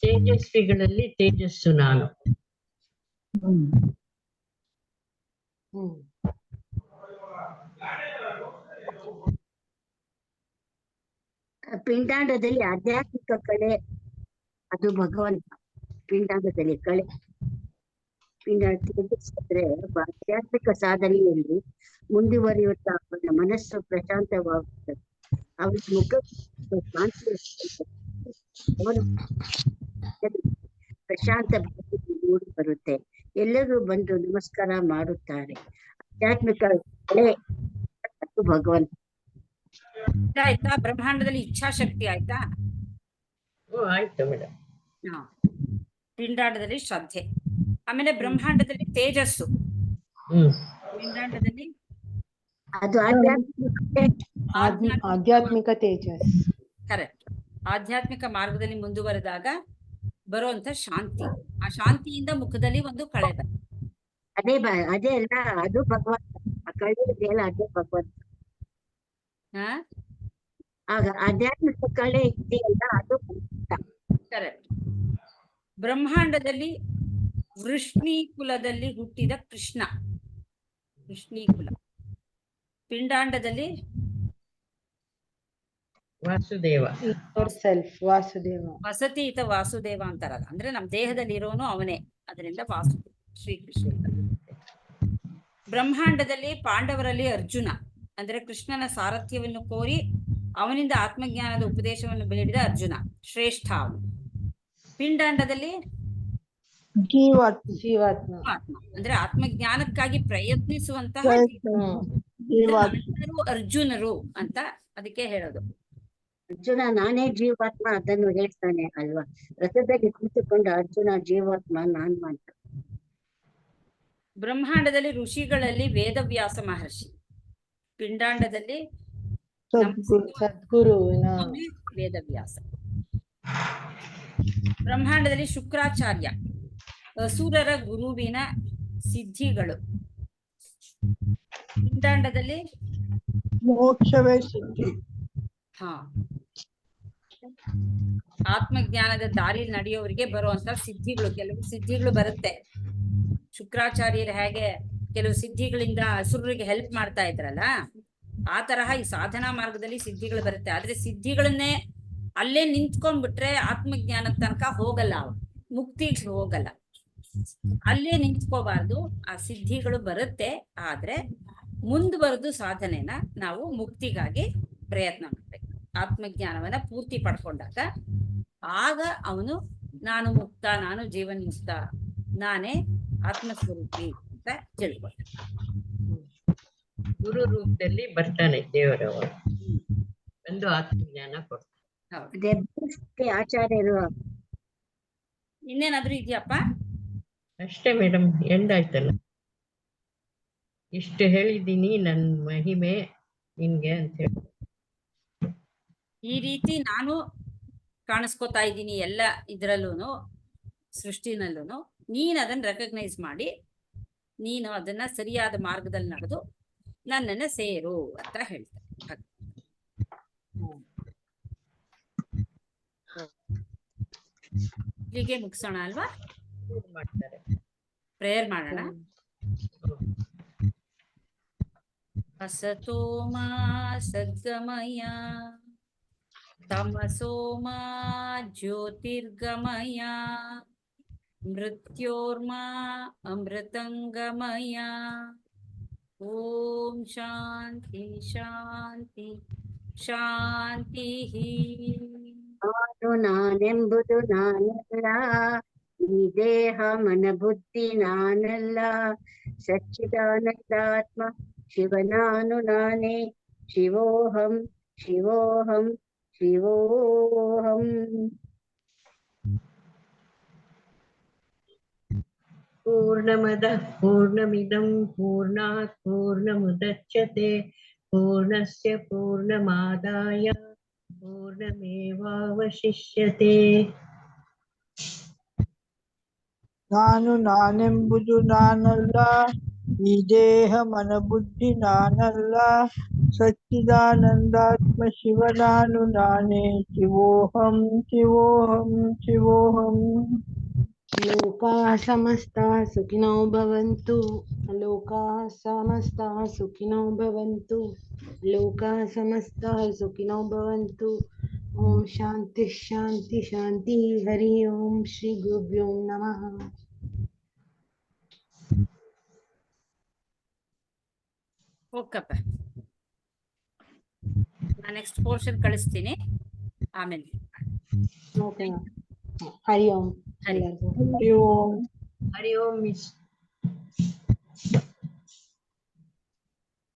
ತೇಜಸ್ವಿಗಳಲ್ಲಿ ತೇಜಸ್ಸು ನಾನು. ಪಿಂಡಾಂಡದಲ್ಲಿ ಆಧ್ಯಾತ್ಮಿಕ ಕಳೆ, ಅದು ಭಗವಂತ. ಪಿಂಡಾಂಡದಲ್ಲಿ ಕಳೆ, ಪಿಂಡಾಂಡ ತೇಜಸ್ಸಿದ್ರೆ ಆಧ್ಯಾತ್ಮಿಕ ಸಾಧನೆಯಲ್ಲಿ ಮುಂದುವರಿಯುತ್ತಾ ಅವನ ಮನಸ್ಸು ಪ್ರಶಾಂತವಾಗುತ್ತದೆ. ಅವನ ಮುಖ ಶಾಂತಿ, ಅವನ ಪ್ರಶಾಂತ ಮೂಡಿ ಬರುತ್ತೆ. ಎಲ್ಲರೂ ಬಂದು ನಮಸ್ಕಾರ ಮಾಡುತ್ತಾರೆ. ಆಧ್ಯಾತ್ಮಿಕ ಕಲೆ ಅದು ಭಗವಂತ. ಆಯ್ತಾ? ಬ್ರಹ್ಮಾಂಡದಲ್ಲಿ ಇಚ್ಛಾಶಕ್ತಿ ಆಯ್ತಾ? ಆಯ್ತು ಮೇಡಮ್. ಪಿಂಡಾಂಡದಲ್ಲಿ ಶ್ರದ್ಧೆ, ಆಮೇಲೆ ಬ್ರಹ್ಮಾಂಡದಲ್ಲಿ ತೇಜಸ್ಸು, ಪಿಂಡಾಂಡದಲ್ಲಿ ಅದು ಆಧ್ಯಾತ್ಮಿಕ ತೇಜಸ್. ಕರೆಕ್ಟ್. ಆಧ್ಯಾತ್ಮಿಕ ಮಾರ್ಗದಲ್ಲಿ ಮುಂದುವರೆದಾಗ ಬರುವಂತ ಶಾಂತಿ, ಆ ಶಾಂತಿಯಿಂದ ಮುಖದಲ್ಲಿ ಒಂದು ಕಳೆ ಬರುತ್ತೆ. ಅದೇ ಅಲ್ಲ, ಅದು ಭಗವಂತ. ಆ ಕಳೆ ಇದೆಯಲ್ಲ, ಅದೇ ಭಗವಂತ. ಆಗ ಆಧ್ಯಾತ್ಮಿಕ ಕಳೆ ಇದೆಯಲ್ಲ, ಅದು ಕರೆಕ್ಟ್. ಬ್ರಹ್ಮಾಂಡದಲ್ಲಿ ವೃಷ್ಣಿ ಕುಲದಲ್ಲಿ ಹುಟ್ಟಿದ ಕೃಷ್ಣ, ವೃಷ್ಣಿ ಕುಲ. ಪಿಂಡಾಂಡದಲ್ಲಿ ವಾಸುದೇವ. ಸೆಲ್ಫ್ ವಾಸುದೇವ. ವಸತೀತ ವಾಸುದೇವ ಅಂತಾರಲ್ಲ, ಅಂದ್ರೆ ನಮ್ ದೇಹದಲ್ಲಿ ಇರೋನು ಅವನೇ, ಅದರಿಂದ ವಾಸುದೇವ ಶ್ರೀಕೃಷ್ಣ. ಬ್ರಹ್ಮಾಂಡದಲ್ಲಿ ಪಾಂಡವರಲ್ಲಿ ಅರ್ಜುನ, ಅಂದ್ರೆ ಕೃಷ್ಣನ ಸಾರಥ್ಯವನ್ನು ಕೋರಿ ಅವನಿಂದ ಆತ್ಮಜ್ಞಾನದ ಉಪದೇಶವನ್ನು ಬೇಡಿದ ಅರ್ಜುನ, ಶ್ರೇಷ್ಠ ಅವನು. ಪಿಂಡಾಂಡದಲ್ಲಿ ಜೀವಾತ್ಮ ಜೀವಾತ್ಮ. ಆತ್ಮ, ಅಂದ್ರೆ ಆತ್ಮಜ್ಞಾನಕ್ಕಾಗಿ ಪ್ರಯತ್ನಿಸುವಂತಹ ಜೀವಾತ್ಮ ಎಲ್ಲರೂ ಅರ್ಜುನರು ಅಂತ ಅದಕ್ಕೆ ಹೇಳೋದು. ಅರ್ಜುನ ನಾನೇ ಜೀವಾತ್ಮ ಅದನ್ನು ಹೇಳ್ತಾನೆ ಅಲ್ವಾ, ರಥದಲ್ಲಿ ಕೂತುಕೊಂಡು ಅರ್ಜುನ ಜೀವಾತ್ಮ ನಾನು ಅಂತ. ಬ್ರಹ್ಮಾಂಡದಲ್ಲಿ ಋಷಿಗಳಲ್ಲಿ ವೇದವ್ಯಾಸ ಮಹರ್ಷಿ, ಪಿಂಡಾಂಡದಲ್ಲಿ ಸದ್ಗುರು ಸದ್ಗುರುವಿನ ವೇದವ್ಯಾಸ. ಬ್ರಹ್ಮಾಂಡದಲ್ಲಿ ಶುಕ್ರಾಚಾರ್ಯ, ಅಸುರರ ಗುರುವಿನ ಸಿದ್ಧಿಗಳು. ಪಿಂಡಾಂಡದಲ್ಲಿ ಮೋಕ್ಷವೇ ಸಿದ್ಧಿ. ಆತ್ಮಜ್ಞಾನದ ದಾರಿ ನಡೆಯೋರಿಗೆ ಬರುವಂತ ಸಿದ್ಧಿಗಳು, ಕೆಲವು ಸಿದ್ಧಿಗಳು ಬರುತ್ತೆ. ಶುಕ್ರಾಚಾರ್ಯರು ಹೇಗೆ ಕೆಲವು ಸಿದ್ಧಿಗಳಿಂದ ಅಸುರರಿಗೆ ಹೆಲ್ಪ್ ಮಾಡ್ತಾ ಇದ್ರಲ್ಲ, ಆ ತರಹ ಈ ಸಾಧನಾ ಮಾರ್ಗದಲ್ಲಿ ಸಿದ್ಧಿಗಳು ಬರುತ್ತೆ. ಆದ್ರೆ ಸಿದ್ಧಿಗಳನ್ನೇ ಅಲ್ಲೇ ನಿಂತ್ಕೊಂಡ್ಬಿಟ್ರೆ ಆತ್ಮಜ್ಞಾನದ ತನಕ ಹೋಗಲ್ಲ, ಮುಕ್ತಿಗೆ ಹೋಗಲ್ಲ. ಅಲ್ಲೇ ನಿಂತ್ಕೋಬಾರ್ದು, ಆ ಸಿದ್ಧಿಗಳು ಬರುತ್ತೆ, ಆದ್ರೆ ಮುಂದುವರೆದು ಸಾಧನೆನ ನಾವು ಮುಕ್ತಿಗಾಗಿ ಪ್ರಯತ್ನ ಮಾಡ್ಬೇಕು. ಆತ್ಮಜ್ಞಾನವನ್ನ ಪೂರ್ತಿ ಪಡ್ಕೊಂಡಾಗ ಆಗ ಅವನು ನಾನು ಮುಕ್ತ, ನಾನು ಜೀವನ್ ಮುಕ್ತ, ನಾನೇ ಆತ್ಮಸ್ವರೂಪಿ ಅಂತ ತಿಳ್ಕೊಂಡ. ಗುರು ರೂಪದಲ್ಲಿ ಬರ್ತಾನೆ ದೇವರವ, ಒಂದು ಆತ್ಮಜ್ಞಾನ ಕೊಡ್ತಾನೆ. ಅದೇ ಆಚಾರ್ಯರು. ಇನ್ನೇನಾದ್ರೂ ಇದೆಯಪ್ಪ? ಅಷ್ಟೇ ಮೇಡಮ್, ಎಂಡ್ ಆಯ್ತಲ್ಲ. ಇಷ್ಟು ಹೇಳಿದ್ದೀನಿ ನನ್ ಮಹಿಮೆ ನಿನ್ಗೆ ಅಂತ ಹೇಳಿ. ಈ ರೀತಿ ನಾನು ಕಾಣಿಸ್ಕೋತಾ ಇದ್ದೀನಿ ಎಲ್ಲ ಇದ್ರಲ್ಲೂ, ಸೃಷ್ಟಿನಲ್ಲೂ. ನೀನ್ ಅದನ್ನ ರೆಕಗ್ನೈಸ್ ಮಾಡಿ ನೀನು ಅದನ್ನ ಸರಿಯಾದ ಮಾರ್ಗದಲ್ಲಿ ನಡೆದು ನನ್ನನ್ನ ಸೇರು ಅಂತ ಹೇಳ್ತಾರೆ. ಇಲ್ಲಿಗೆ ಮುಗಿಸೋಣ ಅಲ್ವಾ? ಮಾಡ್ತಾರೆ. ಪ್ರೇಯರ್ ಮಾಡೋಣ. असतो मा सद्गमय तमसो मा ज्योतिर्गमय मृत्योर्मा अमृतंगमय. ओम शांति शांति ಶಾಂತಿ. ನಾನೆಂಬುದು ನಾನಲ್ಲ, ಈ ದೇಹ ಮನ ಬುದ್ಧಿ ನಾನಲ್ಲ, ಸಚ್ಚಿದಾನಂದಾತ್ಮ ಶಿವನಾನು ನಾನೇ, ಶಿವೋಹಂ ಶಿವೋಹಂ ಶಿವೋಹಂ. पूर्णमदः पूर्णमिदं पूर्णात् पूर्णमुदच्यते पूर्णस्य पूर्णमादाय पूर्णमेवावशिष्यते. ನಾನು ನಾನೆಂಬುದು ನಾನಲ್ಲ, ಈ ದೇಹ ಮನ ಬುದ್ಧಿ ನಾನಲ್ಲ, ಸಚ್ಚಿದಾನಂದಾತ್ಮ ಶಿವ ನಾನು ನಾನೇ, ಶಿವೋಹಂ ಶಿವೋಹಂ ಶಿವೋಹಂ. ಲೋಕಾಃ ಸಮಸ್ತಾಃ ಸುಖಿನೋ ಭವಂತು, ಲೋಕಾಃ ಸಮಸ್ತಾಃ ಸುಖಿನೋ ಭವಂತು, ಲೋಕಾಃ ಸಮಸ್ತಾಃ ಸುಖಿನೋ ಭವಂತು. ಓಂ ಶಾಂತಿ ಶಾಂತಿ ಶಾಂತಿ. ಹರಿ ಓಂ ಶ್ರೀ ಗುರುಭ್ಯೋ ನಮಃ. ಓಕಪ್ಪ, ನಾನು ನೆಕ್ಸ್ಟ್ ಪೋರ್ಷನ್ ಕಳಿಸ್ತೀನಿ ಆಮೇಲೆ. ಓಕೆ. ಹರಿ ಓಂ. ಹರಿ ಹರಿ ಓಂ. हरि ओम मिस